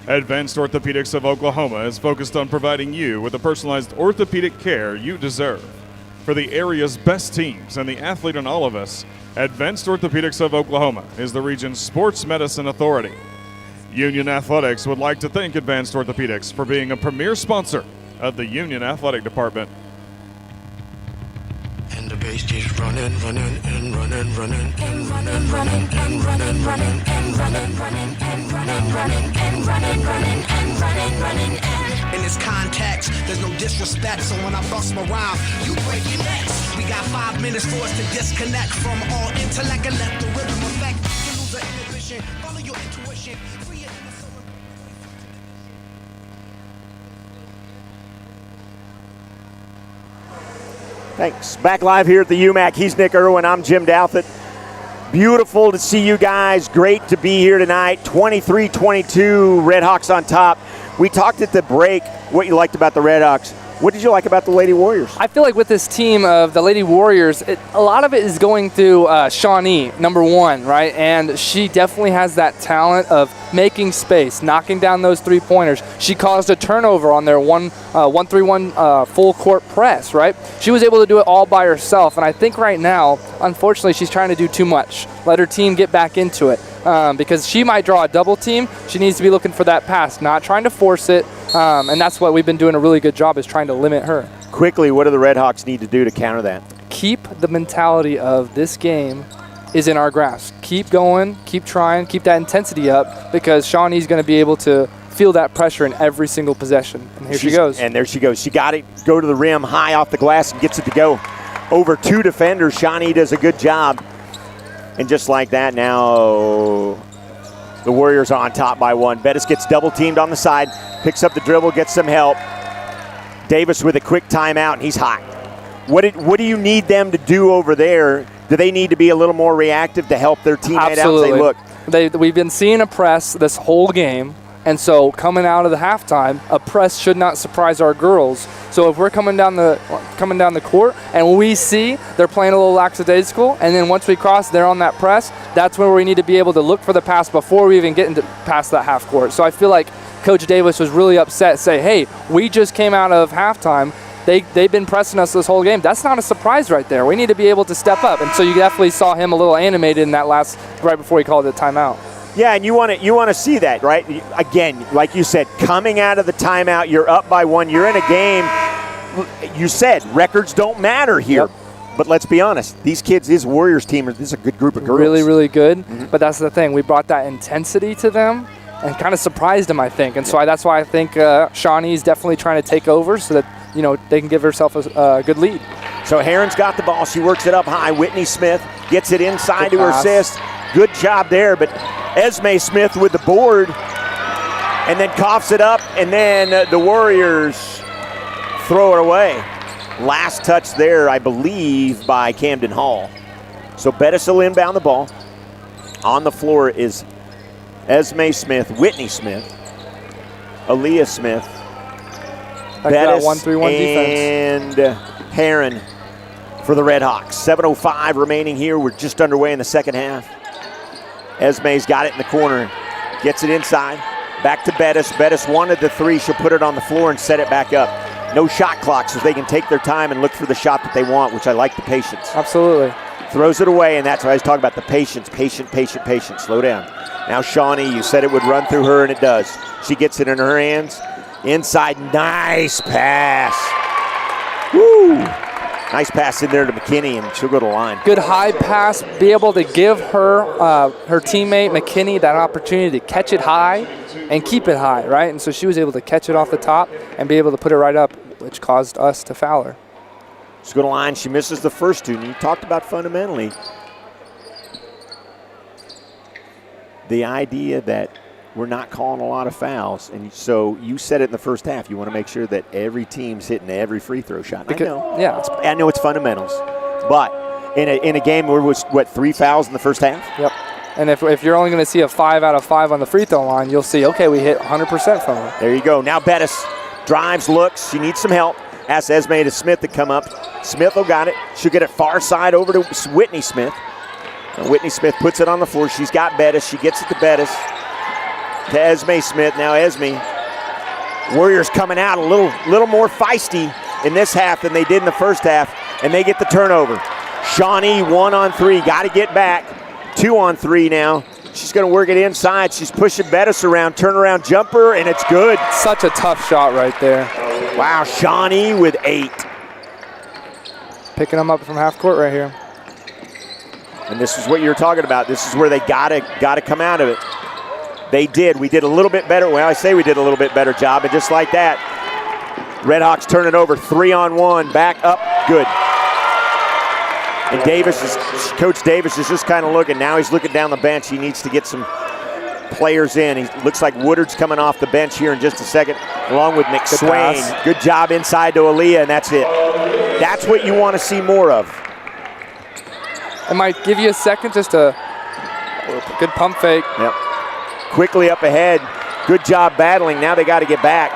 Advanced Orthopedics of Oklahoma is focused on providing you with the personalized orthopedic care you deserve. For the area's best teams and the athlete in all of us, Advanced Orthopedics of Oklahoma is the region's sports medicine authority. Union Athletics would like to thank Advanced Orthopedics for being a premier sponsor of the Union Athletic Department. And the bass keeps running and running and running and running and running and running and running and running and running and running and running. In this context, there's no disrespect, so when I bust my rhyme, you break your necks. We got 5 minutes for us to disconnect from all intellect and let the rhythm affect. You lose the inhibition, follow your intuition, free it in the soul. Thanks. Back live here at the UMAC. He's Nick Irwin. I'm Jim Douthit. Beautiful to see you guys. Great to be here tonight. 23-22, Redhawks on top. We talked at the break what you liked about the Redhawks. What did you like about the Lady Warriors? I feel like with this team of the Lady Warriors, a lot of it is going through Shawnee, number one, right? And she definitely has that talent of making space, knocking down those three-pointers. She caused a turnover on their 1-3-1 full court press, right? She was able to do it all by herself, and I think right now, unfortunately, she's trying to do too much. Let her team get back into it. Because she might draw a double team, she needs to be looking for that pass, not trying to force it, and that's what we've been doing a really good job, is trying to limit her. Quickly, what do the Redhawks need to do to counter that? Keep the mentality of this game is in our grasp. Keep going, keep trying, keep that intensity up, because Shawnee's going to be able to feel that pressure in every single possession. And here she goes. And there she goes. She got it, go to the rim, high off the glass, and gets it to go over two defenders. Shawnee does a good job. And just like that, now the Warriors are on top by one. Bettis gets double teamed on the side, picks up the dribble, gets some help. Davis with a quick timeout, and he's hot. What do you need them to do over there? Do they need to be a little more reactive to help their teammate out? Say, look, we've been seeing a press this whole game, and so coming out of the halftime, a press should not surprise our girls. So if we're coming down the court and we see they're playing a little lackadaisical, and then once we cross, they're on that press, that's where we need to be able to look for the pass before we even get past that half court. So I feel like Coach Davis was really upset, say, hey, we just came out of halftime. They've been pressing us this whole game. That's not a surprise right there. We need to be able to step up. And so you definitely saw him a little animated in that right before he called it timeout. Yeah, and you want to see that, right? Again, like you said, coming out of the timeout, you're up by one. You're in a game. You said records don't matter here. Yep. But let's be honest, these kids, this Warriors team, this is a good group of girls. Really, really good. Mm-hmm. But that's the thing. We brought that intensity to them and kind of surprised them, I think. And so that's why I think Shawnee's definitely trying to take over so that they can give herself a good lead. So Heron's got the ball. She works it up high. Whitney Smith gets it inside to her assist. Good job there, but Esme Smith with the board and then coughs it up, and then the Warriors throw it away. Last touch there, I believe, by Camden Hall. So Bettis will inbound the ball. On the floor is Esme Smith, Whitney Smith, Aaliyah Smith, Bettis, 1-3-1 defense, and Heron for the Redhawks. 7:05 remaining here. We're just underway in the second half. Esme's got it in the corner, gets it inside, back to Bettis. Bettis wanted the three. She'll put it on the floor and set it back up. No shot clock, so they can take their time and look for the shot that they want, which I like the patience. Absolutely. Throws it away, and that's why I was talking about the patience. Patient. Slow down. Now Shawnee, you said it would run through her, and it does. She gets it in her hands. Inside, nice pass. Woo! Nice pass in there to McKinney, and she'll go to the line. Good high pass, be able to give her her teammate McKinney that opportunity to catch it high and keep it high, right? And so she was able to catch it off the top and be able to put it right up, which caused us to foul her. She's going to line. She misses the first two. And you talked about fundamentally the idea that we're not calling a lot of fouls. And so you said it in the first half. You want to make sure that every team's hitting every free throw shot. I know it's fundamentals. But in a game where it was, 3 fouls in the first half? Yep. And if you're only going to see a 5 out of 5 on the free throw line, you'll see, okay, we hit 100% from her. There you go. Now Bettis drives, looks. She needs some help. Asks Esme to Smith to come up. Smith will got it. She'll get it far side over to Whitney Smith. And Whitney Smith puts it on the floor. She's got Bettis. She gets it to Bettis. To Esme Smith. Now Esme. Warriors coming out a little more feisty in this half than they did in the first half. And they get the turnover. Shawnee 1-on-3. Got to get back. 2-on-3 now. She's going to work it inside. She's pushing Bettis around. Turnaround jumper, and it's good. Such a tough shot right there. Wow, Shawnee with 8. Picking them up from half court right here. And this is what you're talking about. This is where they gotta come out of it. They did. We did a little bit better. Well, I say we did a little bit better job, and just like that, Redhawks turn it over 3-on-1. Back up, good. And Coach Davis is just kind of looking. Now he's looking down the bench. He needs to get some players in. He looks like Woodard's coming off the bench here in just a second, along with McSwain. Good job inside to Aaliyah, and that's it. That's what you want to see more of. It might give you a second, just a good pump fake. Yep. Quickly up ahead. Good job battling. Now they got to get back.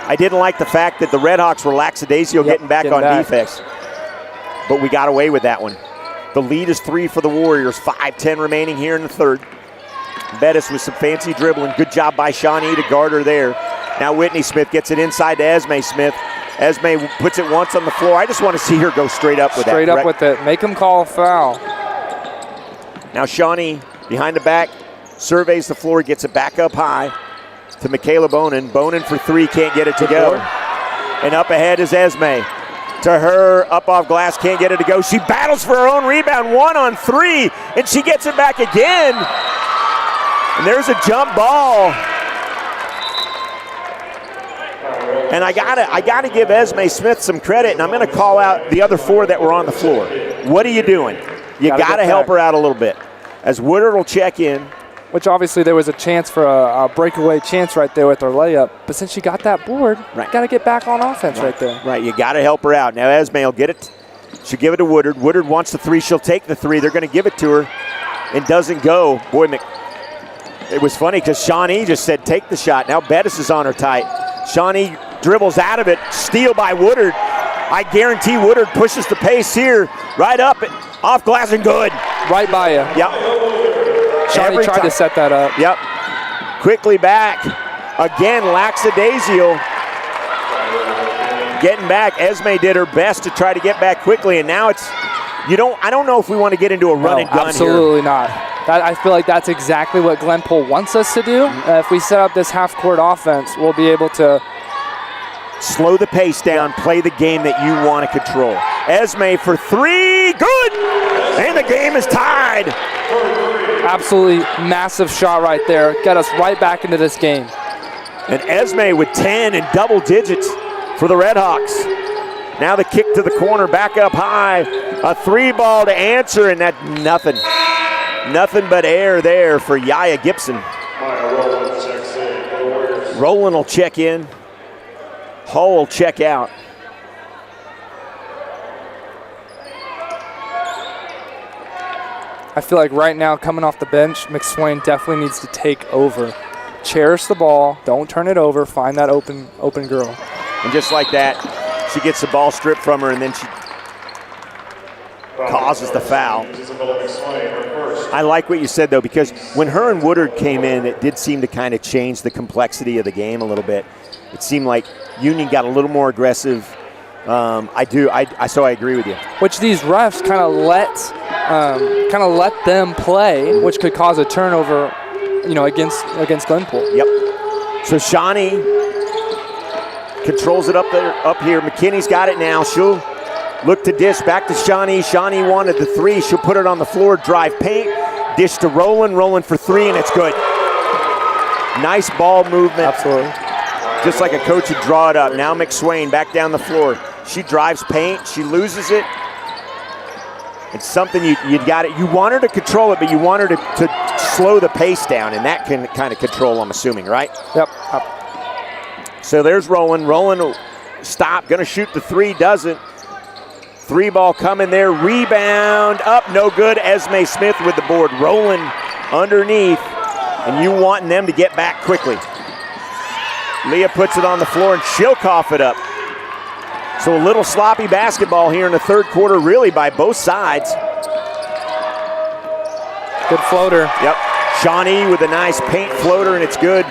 I didn't like the fact that the Redhawks were lackadaisical getting back on defense. But we got away with that one. The lead is 3 for the Warriors. 5:10 remaining here in the third. Bettis with some fancy dribbling. Good job by Shawnee to guard her there. Now Whitney Smith gets it inside to Esme Smith. Esme puts it once on the floor. I just want to see her go straight up with that. Straight up with it. Make him call a foul. Now Shawnee behind the back. Surveys the floor. Gets it back up high to Michaela Bonin. Bonin for 3. Can't get it to go. And up ahead is Esme. To her, up off glass, can't get it to go. She battles for her own rebound, 1-on-3, and she gets it back again. And there's a jump ball. And I gotta give Esme Smith some credit, and I'm gonna call out the other 4 that were on the floor. What are you doing? You gotta help her out a little bit. As Woodard will check in. Which obviously there was a chance for a breakaway chance right there with her layup. But since she got that board, got to get back on offense right there. Right, you got to help her out. Now Esme will get it. She'll give it to Woodard. Woodard wants the 3. She'll take the 3. They're going to give it to her. It doesn't go. Boy, it was funny because Shawnee just said take the shot. Now Bettis is on her tight. Shawnee dribbles out of it. Steal by Woodard. I guarantee Woodard pushes the pace here. Right up, off glass and good. Right by you. Yep. Shawnee tried to set that up. Yep. Quickly back. Again, lackadaisical. Getting back. Esme did her best to try to get back quickly, and now it's I don't know if we want to get into a run and gun absolutely here. Not. I feel like that's exactly what Glenpool wants us to do. If we set up this half-court offense, we'll be able to slow the pace down, play the game that you want to control. Esme for 3, good! And the game is tied. Absolutely massive shot right there. Got us right back into this game. And Esme with 10 in double digits for the Redhawks. Now the kick to the corner, back up high. A 3-ball to answer, and that nothing. Nothing but air there for Yaya Gibson. Rowland will check in. Hull will check out. I feel like right now, coming off the bench, McSwain definitely needs to take over. Cherish the ball, don't turn it over, find that open girl. And just like that, she gets the ball stripped from her, and then she causes the foul. I like what you said, though, because when her and Woodard came in, it did seem to kind of change the complexity of the game a little bit. It seemed like Union got a little more aggressive. So I agree with you. Which these refs kind of let them play, which could cause a turnover, against Glenpool. Yep. So Shawnee controls it up here. McKinney's got it now. She'll look to dish back to Shawnee. Shawnee wanted the 3. She'll put it on the floor, drive paint, dish to Rowland. Rowland for 3, and it's good. Nice ball movement. Absolutely. Just like a coach would draw it up. Now McSwain back down the floor. She drives paint. She loses it. It's something you got it. You want her to control it, but you want her to slow the pace down, and that can kind of control, I'm assuming, right? Yep. So there's Rowland. Rowland will stop. Going to shoot the 3. Doesn't. 3-ball coming there. Rebound. Up. No good. Esme Smith with the board. Rowland underneath. And you wanting them to get back quickly. Leah puts it on the floor, and she'll cough it up. So a little sloppy basketball here in the third quarter, really, by both sides. Good floater. Yep. Shawnee with a nice paint floater, and it's good.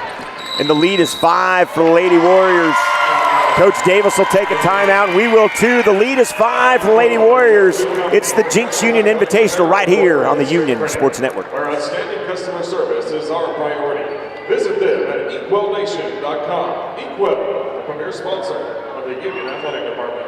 And the lead is 5 for the Lady Warriors. Coach Davis will take a timeout, and we will too. The lead is 5 for the Lady Warriors. It's the Jinx Union Invitational right here on the Union Sports Network. Where outstanding customer service is our priority. Visit them at equalnation.com. Equal, the premier sponsor of the Union Athletic Department.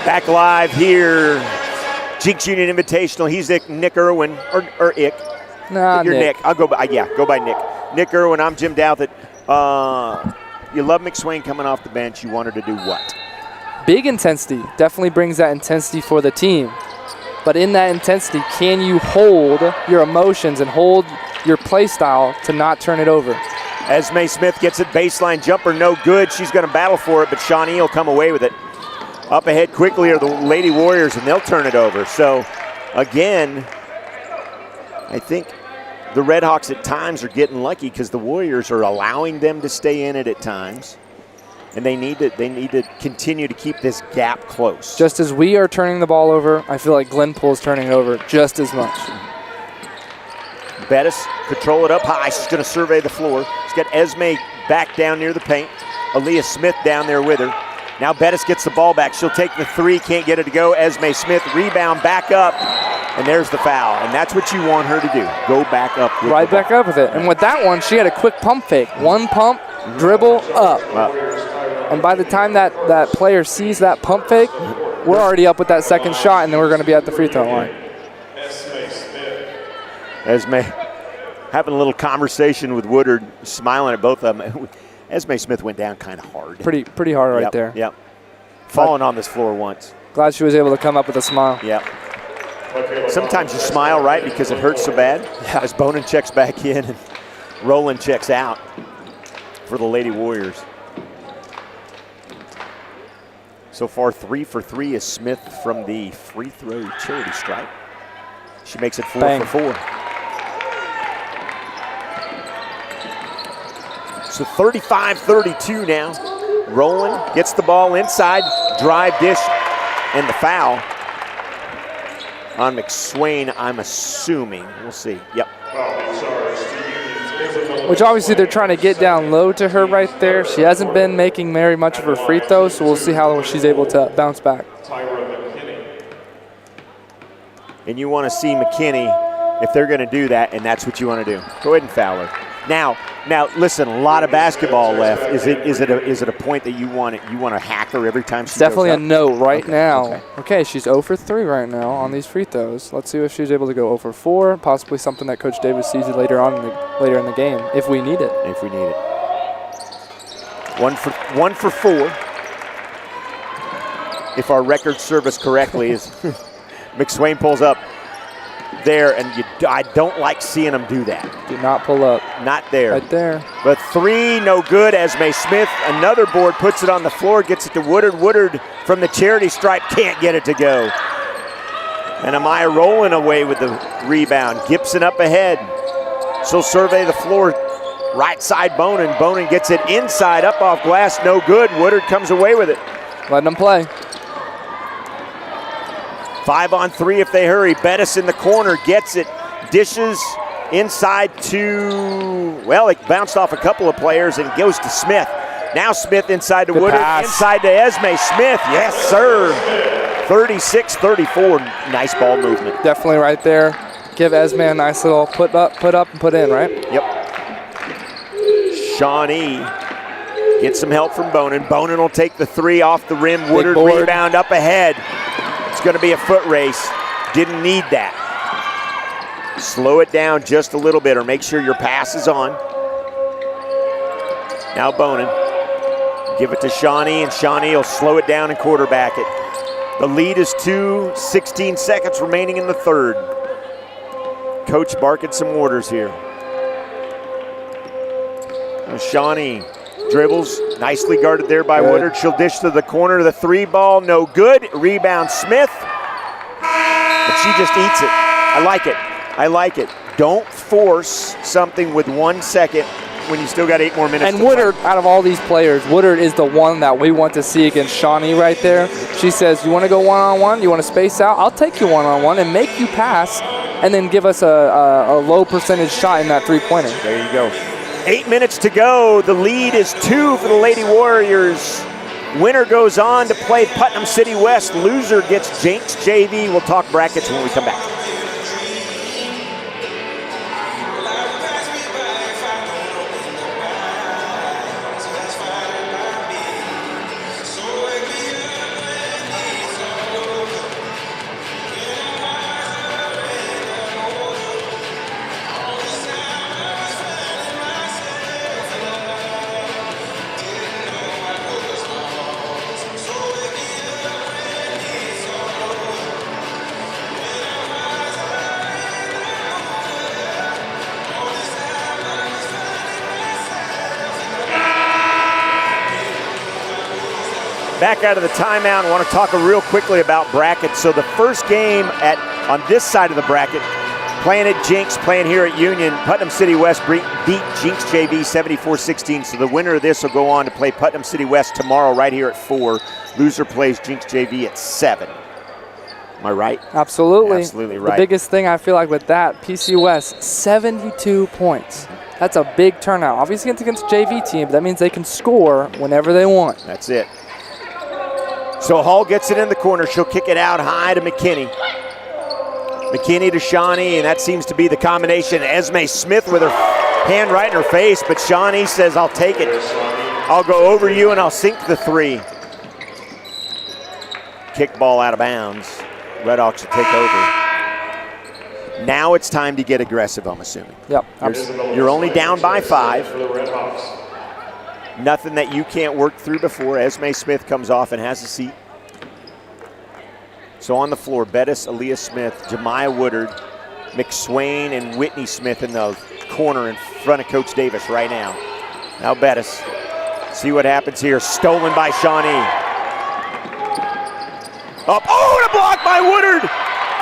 Back live here, Jinx Union Invitational. He's Nick Irwin, or Ick. Nah, You're Nick. I'll go by, go by Nick. Nick Irwin, I'm Jim Douthit. You love McSwain coming off the bench. You want her to do what? Big intensity. Definitely brings that intensity for the team. But in that intensity, can you hold your emotions and hold your play style to not turn it over? Esme Smith gets it, baseline jumper, no good. She's going to battle for it, but Shawnee will come away with it. Up ahead quickly are the Lady Warriors, and they'll turn it over. So, again, I think the Redhawks at times are getting lucky because the Warriors are allowing them to stay in it at times, and they need to continue to keep this gap close. Just as we are turning the ball over, I feel like Glenpool is turning it over just as much. Bettis, control it up high. She's going to survey the floor. She's got Esme back down near the paint. Aaliyah Smith down there with her. Now Bettis gets the ball back. She'll take the three, can't get it to go. Esme Smith, rebound, back up, and there's the foul. And that's what you want her to do. Go back up with right back up with it. And with that one, she had a quick pump fake. One pump, dribble, up. And by the time that player sees that pump fake, we're already up with that second shot, and then we're going to be at the free throw line. Esme having a little conversation with Woodard, smiling at both of them. Esme Smith went down kind of hard. Pretty hard right there. Yep. Fallen on this floor once. Glad she was able to come up with a smile. Yep. Sometimes you smile, right, because it hurts so bad. Yeah. As Bonin checks back in and Roland checks out for the Lady Warriors. So far, 3 for 3 is Smith from the free throw charity stripe. She makes it 4 for 4. So 35-32 now. Roland gets the ball inside, drive dish, and the foul on McSwain, I'm assuming. We'll see. Yep. Which obviously they're trying to get down low to her right there. She hasn't been making very much of her free throws, so we'll see how she's able to bounce back. And you want to see McKinney, if they're going to do that, and that's what you want to do. Go ahead and foul her. Now, listen. A lot of basketball left. Is it a point that you want to hack her every time she definitely goes a up? no right now. Okay, she's 0 for 3 right now on these free throws. Let's see if she's able to go 0 for 4. Possibly something that Coach Davis sees later in the game if we need it. If we need it. 1 for 4. If our record serves correctly, is McSwain pulls up there, and I don't like seeing them do that. Do not pull up. Not there. Right there. But 3, no good. Esme Smith, another board, puts it on the floor, gets it to Woodard. Woodard from the charity stripe can't get it to go. And Amaya rolling away with the rebound. Gibson up ahead. She'll survey the floor. Right side Bonin. Bonin gets it inside, up off glass, no good. Woodard comes away with it. Letting them play. 5 on 3 if they hurry. Bettis in the corner gets it. Dishes inside to, well, it bounced off a couple of players and goes to Smith. Now Smith inside to Woodard, inside to Esme Smith. Yes, sir. 36-34. Nice ball movement. Definitely right there. Give Esme a nice little put up, and put in, right? Yep. Shawnee gets some help from Bonin. Bonin will take the three off the rim. Woodard rebound up ahead. It's going to be a foot race. Didn't need that. Slow it down just a little bit or make sure your pass is on. Now Bonin. Give it to Shawnee, and Shawnee will slow it down and quarterback it. The lead is 16 seconds remaining in the third. Coach barking some orders here. And Shawnee dribbles, nicely guarded there by Woodard. She'll dish to the corner. The three ball, no good. Rebound Smith. But she just eats it. I like it. I like it. Don't force something with 1 second when you still got 8 more minutes. And Woodard, out of all these players, Woodard is the one that we want to see against Shawnee right there. She says, you want to go one-on-one? You want to space out? I'll take you one-on-one and make you pass and then give us a low percentage shot in that three-pointer. There you go. 8 minutes to go. The lead is 2 for the Lady Warriors. Winner goes on to play Putnam City West. Loser gets Jenks JV. We'll talk brackets when we come back. Back out of the timeout, I want to talk real quickly about brackets. So the first game on this side of the bracket, playing at Jenks, playing here at Union, Putnam City West beat Jenks JV 74-16. So the winner of this will go on to play Putnam City West tomorrow right here at 4. Loser plays Jenks JV at 7. Am I right? Absolutely. Absolutely right. The biggest thing I feel like with that, PC West, 72 points. That's a big turnout. Obviously it's against a JV team, but that means they can score whenever they want. That's it. So Hall gets it in the corner. She'll kick it out high to McKinney. McKinney to Shawnee, and that seems to be the combination. Esme Smith with her hand right in her face, but Shawnee says, I'll take it. I'll go over you and I'll sink the three. Kick ball out of bounds. Red Hawks will take over. Now it's time to get aggressive, I'm assuming. Yep. You're only down by 5. Nothing that you can't work through before. Esme Smith comes off and has a seat. So on the floor, Bettis, Aaliyah Smith, Jemiah Woodard, McSwain, and Whitney Smith in the corner in front of Coach Davis right now. Now Bettis. See what happens here. Stolen by Shawnee. Up. Oh, and a block by Woodard.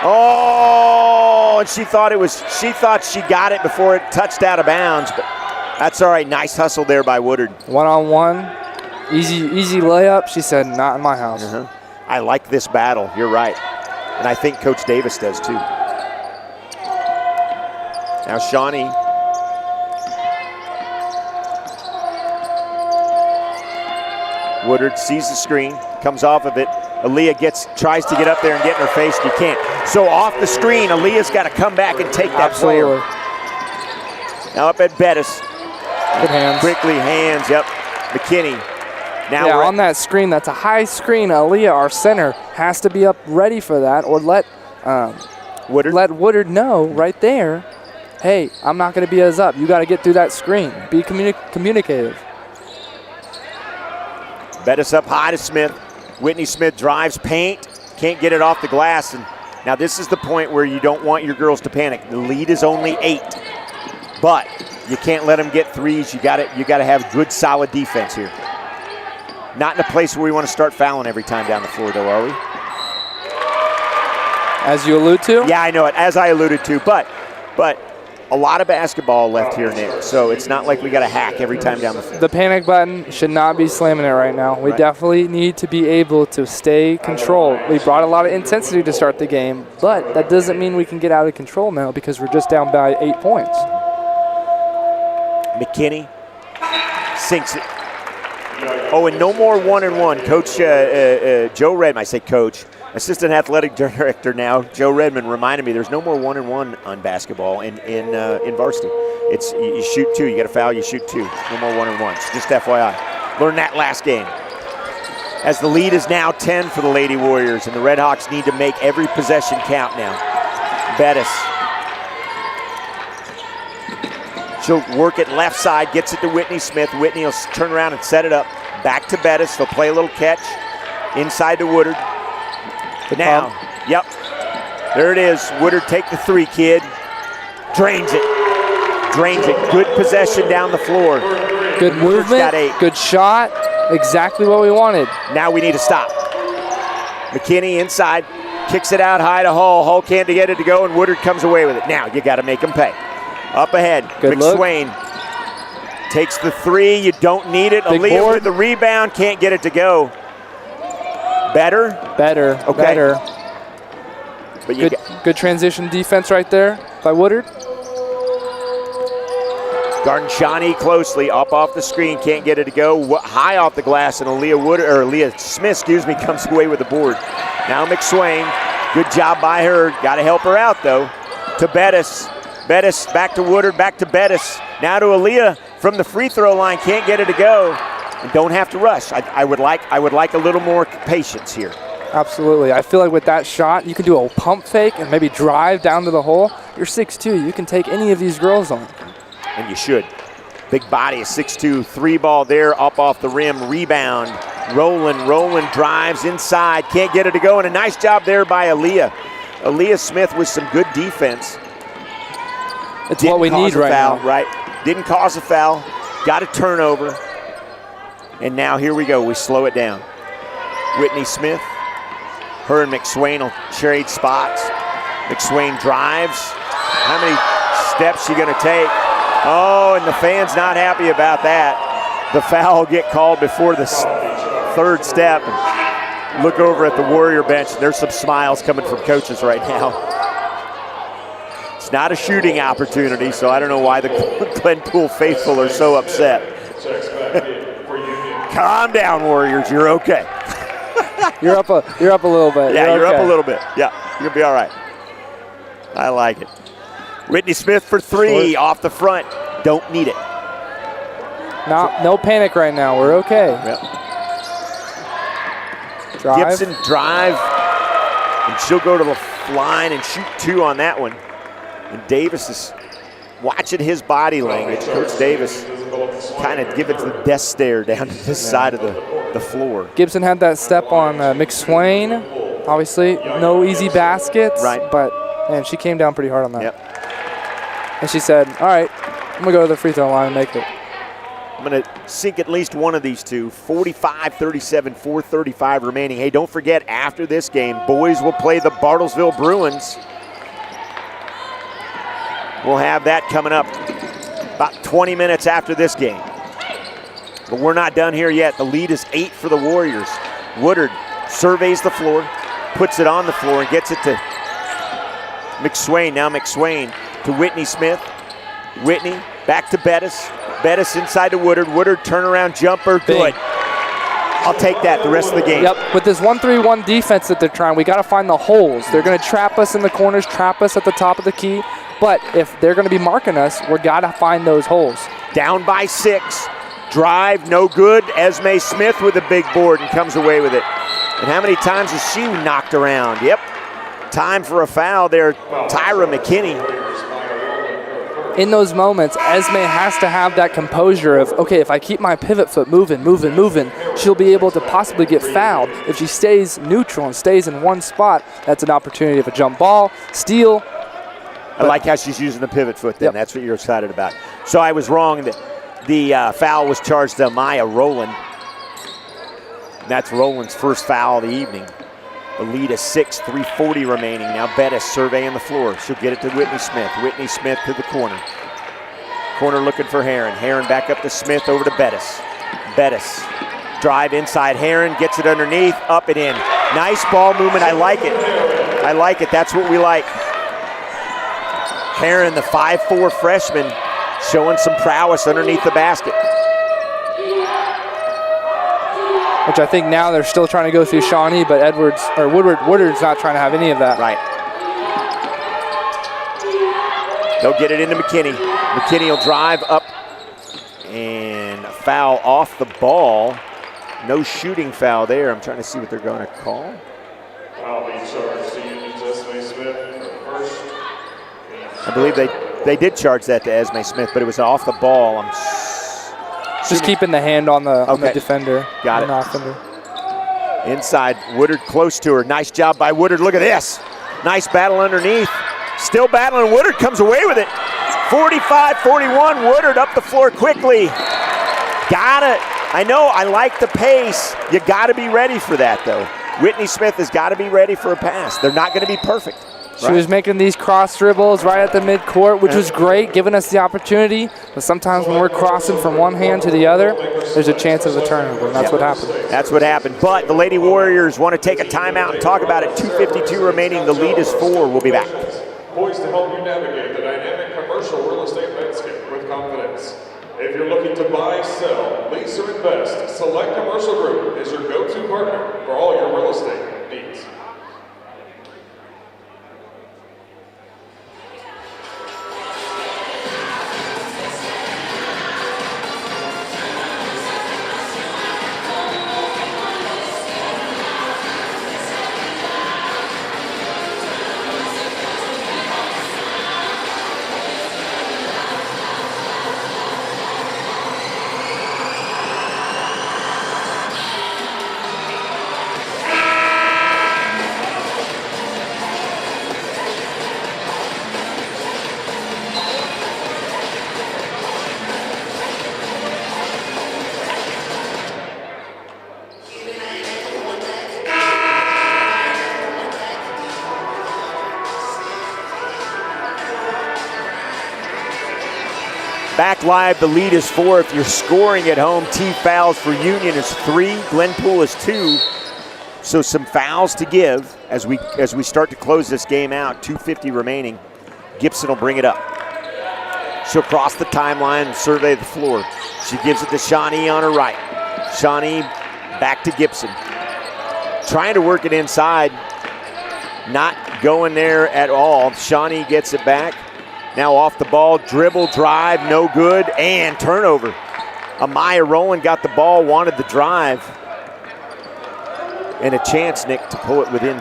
Oh, and she thought she got it before it touched out of bounds, but that's all right. Nice hustle there by Woodard. One-on-one, easy layup. She said, not in my house. I like this battle. You're right. And I think Coach Davis does too. Now Shawnee. Woodard sees the screen, comes off of it. Aaliyah tries to get up there and get in her face. You can't. So off the screen, Aaliyah's got to come back and take that player. Now up at Bettis. Good hands. Quickly hands, yep. McKinney. Now on that screen, that's a high screen. Aaliyah, our center, has to be up ready for that, or let Woodard know right there, hey, I'm not going to be as up. You got to get through that screen. Be communicative. Bettis up high to Smith. Whitney Smith drives paint, can't get it off the glass. And now this is the point where you don't want your girls to panic. The lead is only 8, but you can't let them get threes. You got to have good, solid defense here. Not in a place where we want to start fouling every time down the floor, though, are we? As you allude to? Yeah, I know it. As I alluded to, but a lot of basketball left here, Nick. So it's not like we got to hack every time down the floor. The panic button should not be slamming it right now. We definitely need to be able to stay controlled. We brought a lot of intensity to start the game, but that doesn't mean we can get out of control now because we're just down by 8 points. McKinney sinks it. Oh, and no more 1-on-1. Coach Joe Redman, I say coach. Assistant Athletic Director now, Joe Redmond, reminded me there's no more 1-and-1 on basketball in varsity. It's you shoot 2, you get a foul, you shoot 2. No more 1-and-1s. Just FYI. Learned that last game. As the lead is now 10 for the Lady Warriors, and the Red Hawks need to make every possession count now. Bettis. She'll work it left side, gets it to Whitney Smith. Whitney will turn around and set it up. Back to Bettis. They'll play a little catch. Inside to Woodard. Now, yep. There it is. Woodard, take the 3, kid. Drains it. Drains it. Good possession down the floor. Good movement. Got 8. Good shot. Exactly what we wanted. Now we need to stop. McKinney inside. Kicks it out high to Hall. Hall can't get it to go, and Woodard comes away with it. Now you got to make them pay. Up ahead. Good McSwain takes the 3. You don't need it. Aaliyah with the rebound. Can't get it to go. Better? Better. Okay. Better. But good transition defense right there by Woodard. Garnshani closely up off the screen, can't get it to go. High off the glass, and Aaliyah Smith, comes away with the board. Now McSwain, good job by her. Got to help her out though. To Bettis. Bettis back to Woodard, back to Bettis. Now to Aaliyah from the free throw line, can't get it to go. And don't have to rush. I would like a little more patience here. Absolutely. I feel like with that shot, you can do a pump fake and maybe drive down to the hole. You're 6'2". You can take any of these girls on. And you should. Big body, a 6'2", 3-ball there, up off the rim, rebound. Rowland drives inside, can't get it to go, and a nice job there by Aaliyah. Aaliyah Smith with some good defense. It's what we need right now. Right? Didn't cause a foul, got a turnover. And now here we go, we slow it down. Whitney Smith, her and McSwain will trade spots. McSwain drives. How many steps she gonna take? Oh, and the fan's not happy about that. The foul will get called before the 3rd step. And look over at the Warrior bench, and there's some smiles coming from coaches right now. It's not a shooting opportunity, so I don't know why the Glenpool faithful are so upset. Calm down, Warriors. You're okay. You're up a little bit. Yeah, you're up a little bit. Yeah, you'll be all right. I like it. Whitney Smith for 3 off the front. Don't need it. No panic right now. We're okay. Yep. Drive. Gibson drive, and she'll go to the line and shoot 2 on that one. And Davis is watching his body language. Coach Davis kind of giving the death stare down to this side of the floor. Gibson had that step on McSwain. Obviously, no easy baskets. Right. But, man, she came down pretty hard on that. Yep. And she said, all right, I'm going to go to the free throw line and make it. I'm going to sink at least one of these 2. 45-37, 4:35 remaining. Hey, don't forget, after this game, boys will play the Bartlesville Bruins. We'll have that coming up about 20 minutes after this game. But we're not done here yet. The lead is 8 for the Warriors. Woodard surveys the floor, puts it on the floor, and gets it to McSwain. Now McSwain to Whitney Smith. Whitney back to Bettis. Bettis inside to Woodard. Woodard turnaround jumper. Good. I'll take that the rest of the game. Yep, with this 1-3-1 defense that they're trying, we got to find the holes. They're going to trap us in the corners, trap us at the top of the key. But if they're going to be marking us, we got to find those holes. Down by 6. Drive, no good. Esme Smith with a big board and comes away with it. And how many times has she knocked around? Yep. Time for a foul there. Tyra McKinney. In those moments, Esme has to have that composure of, okay, if I keep my pivot foot moving, she'll be able to possibly get fouled. If she stays neutral and stays in one spot, that's an opportunity of a jump ball, steal. I like how she's using the pivot foot then. Yep. That's what you're excited about. So I was wrong. The foul was charged to Maya Rowland. That's Rowland's first foul of the evening. The lead is 6, 3:40 remaining. Now Bettis surveying the floor. She'll get it to Whitney Smith. Whitney Smith to the corner. Corner looking for Heron. Heron back up to Smith, over to Bettis. Bettis, drive inside Heron, gets it underneath, up and in. Nice ball movement, I like it. I like it, that's what we like. Heron, the 5'4" freshman, showing some prowess underneath the basket. which I think now they're still trying to go through Shawnee, but Woodard's not trying to have any of that. Right. They'll get it into McKinney. McKinney will drive up and a foul off the ball. No shooting foul there. I'm trying to see what they're going to call. I believe they did charge that to Esme Smith, but it was off the ball. I'm just keeping the hand on the defender. Got it. Offender. Inside, Woodard close to her. Nice job by Woodard. Look at this. Nice battle underneath. Still battling. Woodard comes away with it. 45-41. Woodard up the floor quickly. Got it. I know, I like the pace. You got to be ready for that, though. Whitney Smith has got to be ready for a pass. They're not going to be perfect. She was making these cross dribbles right at the midcourt, which was great, giving us the opportunity. But sometimes when we're crossing from one hand to the other, there's a chance of a turnover, and that's what happened. That's what happened. But the Lady Warriors want to take a timeout and talk about it. 2:52 remaining. The lead is 4. We'll be back. Poised to help you navigate the dynamic commercial real estate landscape with confidence. If you're looking to buy, sell, lease, or invest, Select Commercial Group is your go-to partner for all your real estate needs. Back live, the lead is 4. If you're scoring at home, team fouls for Union is 3. Glenpool is 2. So some fouls to give as we start to close this game out. 2:50 remaining. Gibson will bring it up. She'll cross the timeline and survey the floor. She gives it to Shawnee on her right. Shawnee back to Gibson. Trying to work it inside. Not going there at all. Shawnee gets it back. Now off the ball, dribble, drive, no good, and turnover. Amaya Rowland got the ball, wanted the drive. And a chance, Nick, to pull it within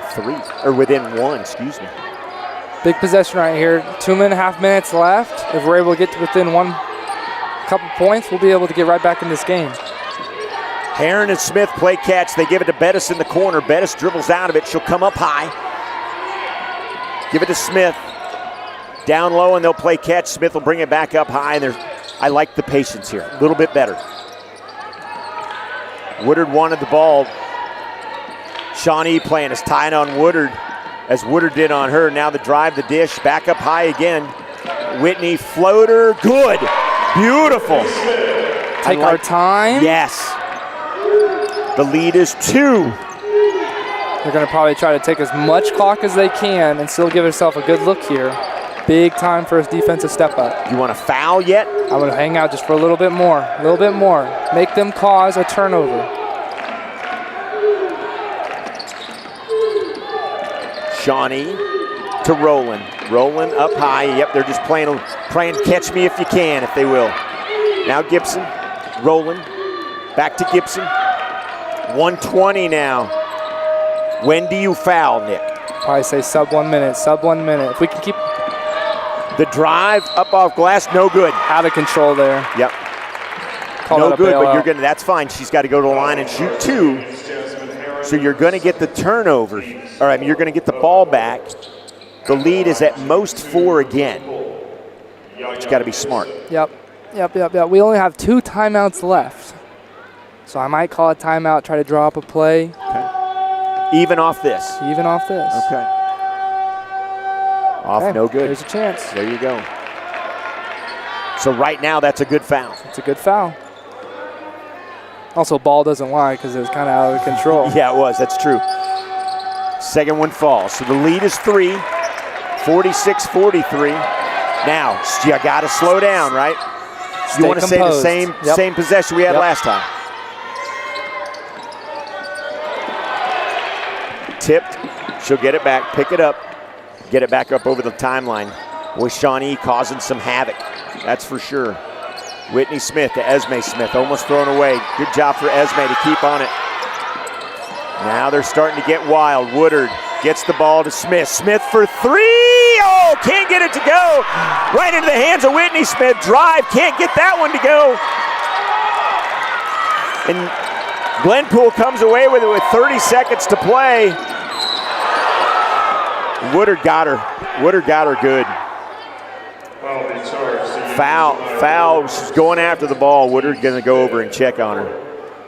1, excuse me. Big possession right here. 2.5 minutes left. If we're able to get to within couple points, we'll be able to get right back in this game. Heron and Smith play catch. They give it to Bettis in the corner. Bettis dribbles out of it. She'll come up high. Give it to Smith. Down low, and they'll play catch. Smith will bring it back up high, and I like the patience here. A little bit better. Woodard wanted the ball. Shawnee playing is tied on Woodard, as Woodard did on her. Now the drive, the dish, back up high again. Whitney, floater, good. Beautiful. Take our time. Yes. The lead is 2. They're going to probably try to take as much clock as they can and still give herself a good look here. Big time for his defensive step up. You want to foul yet? I'm going to hang out just for a little bit more. Make them cause a turnover. Shawnee to Rowland. Rowland up high. Yep, they're just playing catch me if you can, if they will. Now Gibson. Rowland. Back to Gibson. 1:20 now. When do you foul, Nick? Probably say sub 1 minute. If we can keep the drive up off glass, no good. Out of control there. Yep. No good, but that's fine. She's got to go to the line and shoot 2. So you're going to get the turnover. All right, you're going to get the ball back. The lead is at most 4 again. But you got to be smart. Yep. We only have 2 timeouts left. So I might call a timeout, try to draw up a play. Okay. Even off this? Okay. Off, no good. There's a chance. There you go. So right now, that's a good foul. It's a good foul. Also, ball doesn't lie because it was kind of out of control. Yeah, it was. That's true. Second one falls. So the lead is 3, 46-43. Now, you got to slow down, right? You want to say the same possession we had last time. tipped. She'll get it back, pick it up, get it back up over the timeline. Boy, Shawnee causing some havoc, that's for sure. Whitney Smith to Esme Smith, almost thrown away. Good job for Esme to keep on it. Now they're starting to get wild. Woodard gets the ball to Smith. Smith for three. Oh, can't get it to go. Right into the hands of Whitney Smith. Drive, can't get that one to go. And Glenpool comes away with it with 30 seconds to play. Woodard got her. Woodard got her good. Foul. She's going after the ball. Woodard going to go over and check on her.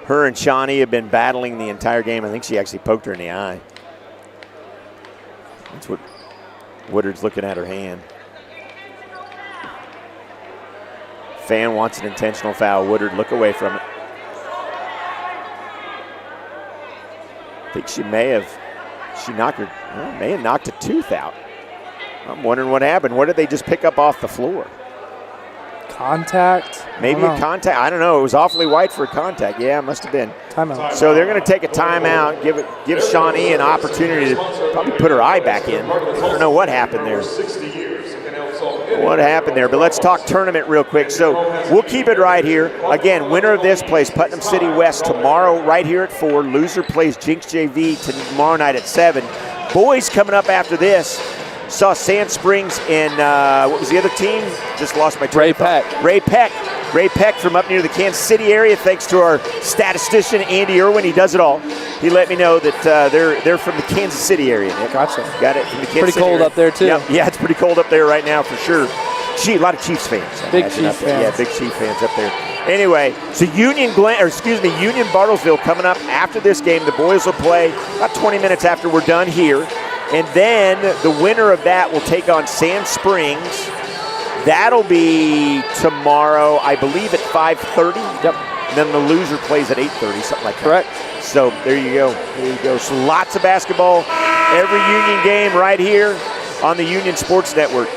Her and Shawnee have been battling the entire game. I think she actually poked her in the eye. That's what Woodard's looking at her hand. Fan wants an intentional foul. Woodard, look away from it. I think she may have knocked a tooth out. I'm wondering what happened. What did they just pick up off the floor? Contact? Maybe a contact. I don't know. It was awfully white for a contact. Yeah, it must have been. Timeout. So they're going to take a timeout, give Shawnee an opportunity to probably put her eye back in. I don't know what happened there. But let's talk tournament real quick. So we'll keep it right here. Again, winner of this plays Putnam City West tomorrow right here at 4. Loser plays Jinx JV tomorrow night at 7. Boys coming up after this. Saw Sand Springs and what was the other team? Just lost my train of thought. Ray Peck from up near the Kansas City area. Thanks to our statistician, Andy Irwin. He does it all. He let me know that they're from the Kansas City area. Gotcha. Got it from the Kansas Pretty City cold area. up there, too. Yep. Yeah, it's pretty cold up there right now for sure. A lot of Chiefs fans. Big Chiefs fans. Yeah, big Chiefs fans up there. Anyway, so Union Bartlesville coming up after this game. The boys will play about 20 minutes after we're done here. And then the winner of that will take on Sand Springs. That'll be tomorrow, I believe, at 5:30. Yep. And then the loser plays at 8:30, something like that. Correct. So there you go. So lots of basketball. Every Union game right here on the Union Sports Network.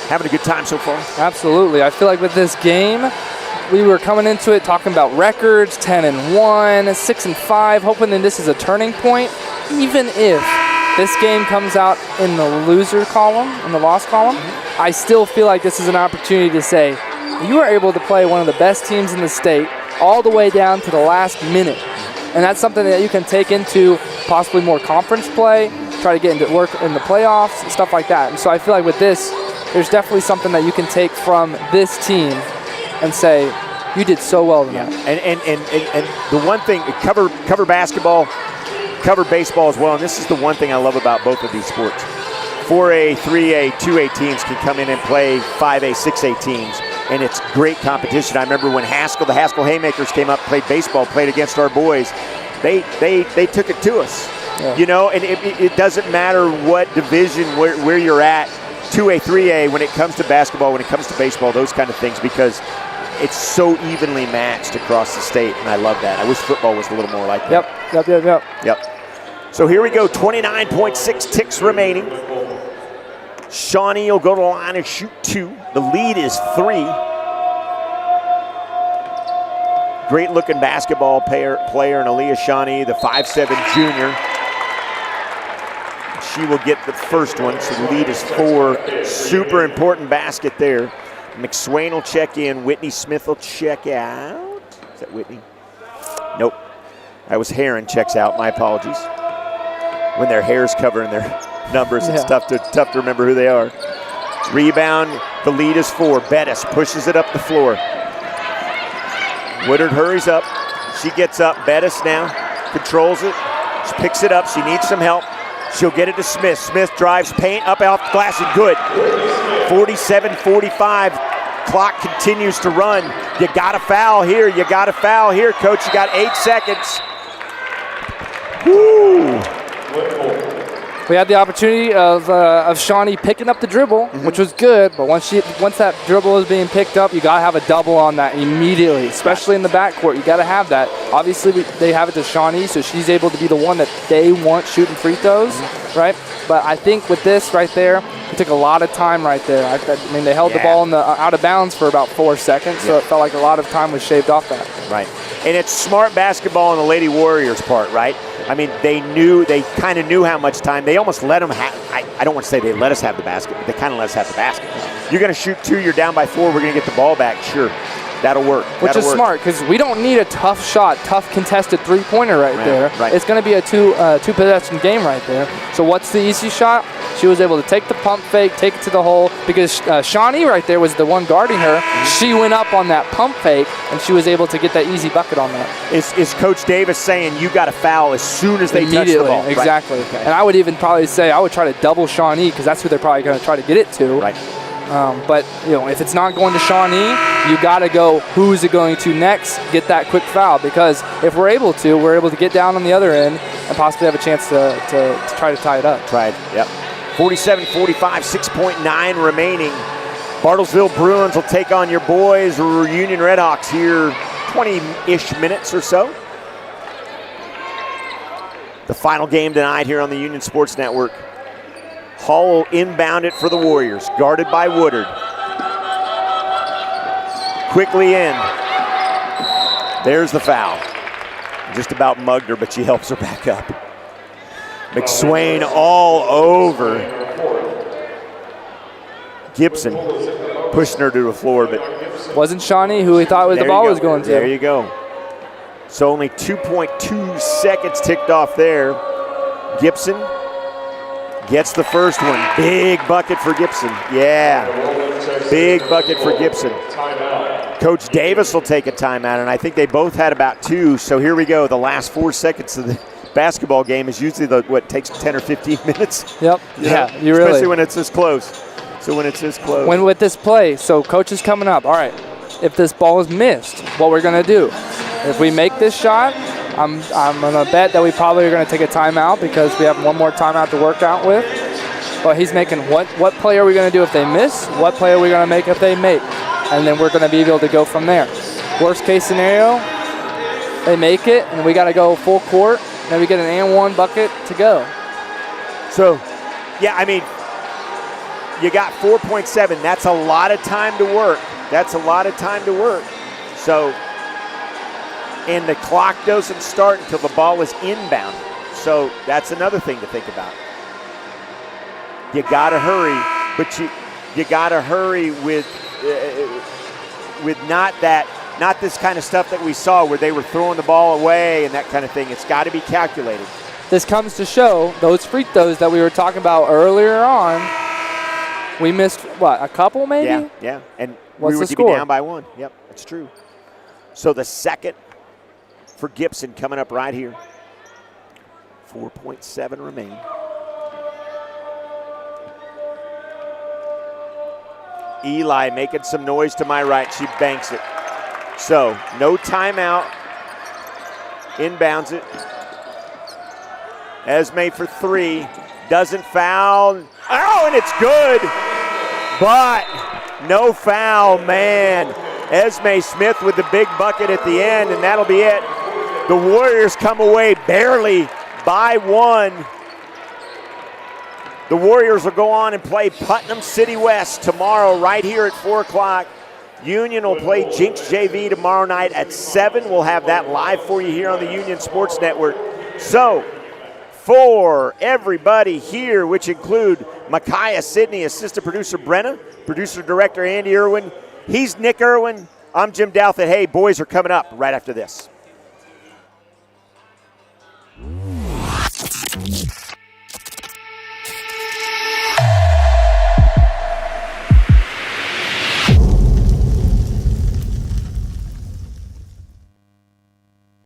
Having a good time so far? Absolutely. I feel like with this game, we were coming into it talking about records, 10-1, 6-5, hoping that this is a turning point. Even if this game comes out in the loser column, in the loss column, I still feel like this is an opportunity to say, you are able to play one of the best teams in the state all the way down to the last minute. And that's something that you can take into possibly more conference play, try to get into work in the playoffs, stuff like that. And so I feel like with this, there's definitely something that you can take from this team and say, you did so well tonight. Yeah. And the one thing, cover basketball, cover baseball as well, and this is the one thing I love about both of these sports. 4A, 3A, 2A teams can come in and play 5A, 6A teams, and it's great competition. I remember when the Haskell Haymakers came up, played baseball, played against our boys, they took it to us. Yeah. You know, and it doesn't matter what division, where you're at, 2A, 3A, when it comes to basketball, when it comes to baseball, those kind of things, because it's so evenly matched across the state, and I love that. I wish football was a little more like that. Yep. So here we go, 29.6 ticks remaining. Shawnee will go to the line and shoot 2. The lead is 3. Great looking basketball player in Aaliyah Shawnee, the 5'7" junior. She will get the first one, so the lead is 4. Super important basket there. McSwain will check in. Whitney Smith will check out. Is that Whitney? Nope. That was Heron checks out. My apologies. When their hair's covering their numbers, it's tough to remember who they are. Rebound. The lead is 4. Bettis pushes it up the floor. Woodard hurries up. She gets up. Bettis now controls it. She picks it up. She needs some help. She'll get it to Smith. Smith drives paint up off the glass and good. 47-45. Clock continues to run. You got to foul here. Coach. You got 8 seconds. Woo! We had the opportunity of Shawnee picking up the dribble, which was good, but once that dribble is being picked up, you got to have a double on that immediately, especially in the backcourt. You got to have that. Obviously, they have it to Shawnee, so she's able to be the one that they want shooting free throws, right? But I think with this right there, it took a lot of time right there. I mean, they held the ball in the out of bounds for about 4 seconds, so it felt like a lot of time was shaved off that. Right. And it's smart basketball on the Lady Warriors' part, right? I mean, they kind of knew how much time. They almost let them have, I don't want to say they let us have the basket, but they kind of let us have the basket. You're going to shoot 2, you're down by 4, we're going to get the ball back, sure. That'll work. Which is smart, because we don't need a tough shot, tough contested three-pointer right there. Right. It's going to be a two-possession game right there. So what's the easy shot? She was able to take the pump fake, take it to the hole, because Shawnee right there was the one guarding her. She went up on that pump fake, and she was able to get that easy bucket on that. Is Coach Davis saying you got to foul as soon as they touch the ball? Exactly. Right. Okay. And I would even probably say I would try to double Shawnee, because that's who they're probably going to try to get it to. Right. But if it's not going to Shawnee, you got to go, who's it going to next, get that quick foul, because if we're able to get down on the other end and possibly have a chance to try to tie it up. Tried, yep. 47-45, 6.9 remaining. Bartlesville Bruins will take on your boys, Union Redhawks here, 20-ish minutes or so. The final game tonight here on the Union Sports Network. Hall will inbound it for the Warriors, guarded by Woodard. Quickly in. There's the foul. Just about mugged her, but she helps her back up. McSwain all over Gibson, pushing her to the floor, but wasn't Shawnee who he thought the ball was going to. There you go. So only 2.2 seconds ticked off there. Gibson gets the first one. Big bucket for Gibson. Yeah, big bucket for Gibson. Coach Davis will take a timeout, and I think they both had about 2. So here we go. The last 4 seconds of the basketball game is usually what takes 10 or 15 minutes. Yep. Especially when it's this close. So when it's this close. When with this play, so coach is coming up. All right, if this ball is missed, what we're going to do? If we make this shot, I'm going to bet that we probably are going to take a timeout because we have one more timeout to work out with. But he's making what play are we going to do if they miss? What play are we going to make if they make? And then we're going to be able to go from there. Worst case scenario, they make it, and we got to go full court. Then we get an and one bucket to go. So, yeah, I mean, you got 4.7. That's a lot of time to work. So, and the clock doesn't start until the ball is inbound. So that's another thing to think about. You got to hurry, but you got to hurry with not this kind of stuff that we saw where they were throwing the ball away and that kind of thing. It's got to be calculated. This comes to show those free throws that we were talking about earlier on. We missed, a couple maybe? Yeah. And what's we were the score? down by 1. Yep, that's true. So the second for Gibson coming up right here. 4.7 remain. Eli making some noise to my right. She banks it. So, no timeout. Inbounds it. Esme for 3. Doesn't foul. Oh, and it's good. But no foul, man. Esme Smith with the big bucket at the end, and that'll be it. The Warriors come away barely by 1. The Warriors will go on and play Putnam City West tomorrow right here at 4 o'clock. Union will play Jinx JV tomorrow night at 7. We'll have that live for you here on the Union Sports Network. So, for everybody here, which include Micaiah Sidney, assistant producer Brenna, producer director Andy Irwin, he's Nick Irwin, I'm Jim Douthit. Hey, boys are coming up right after this.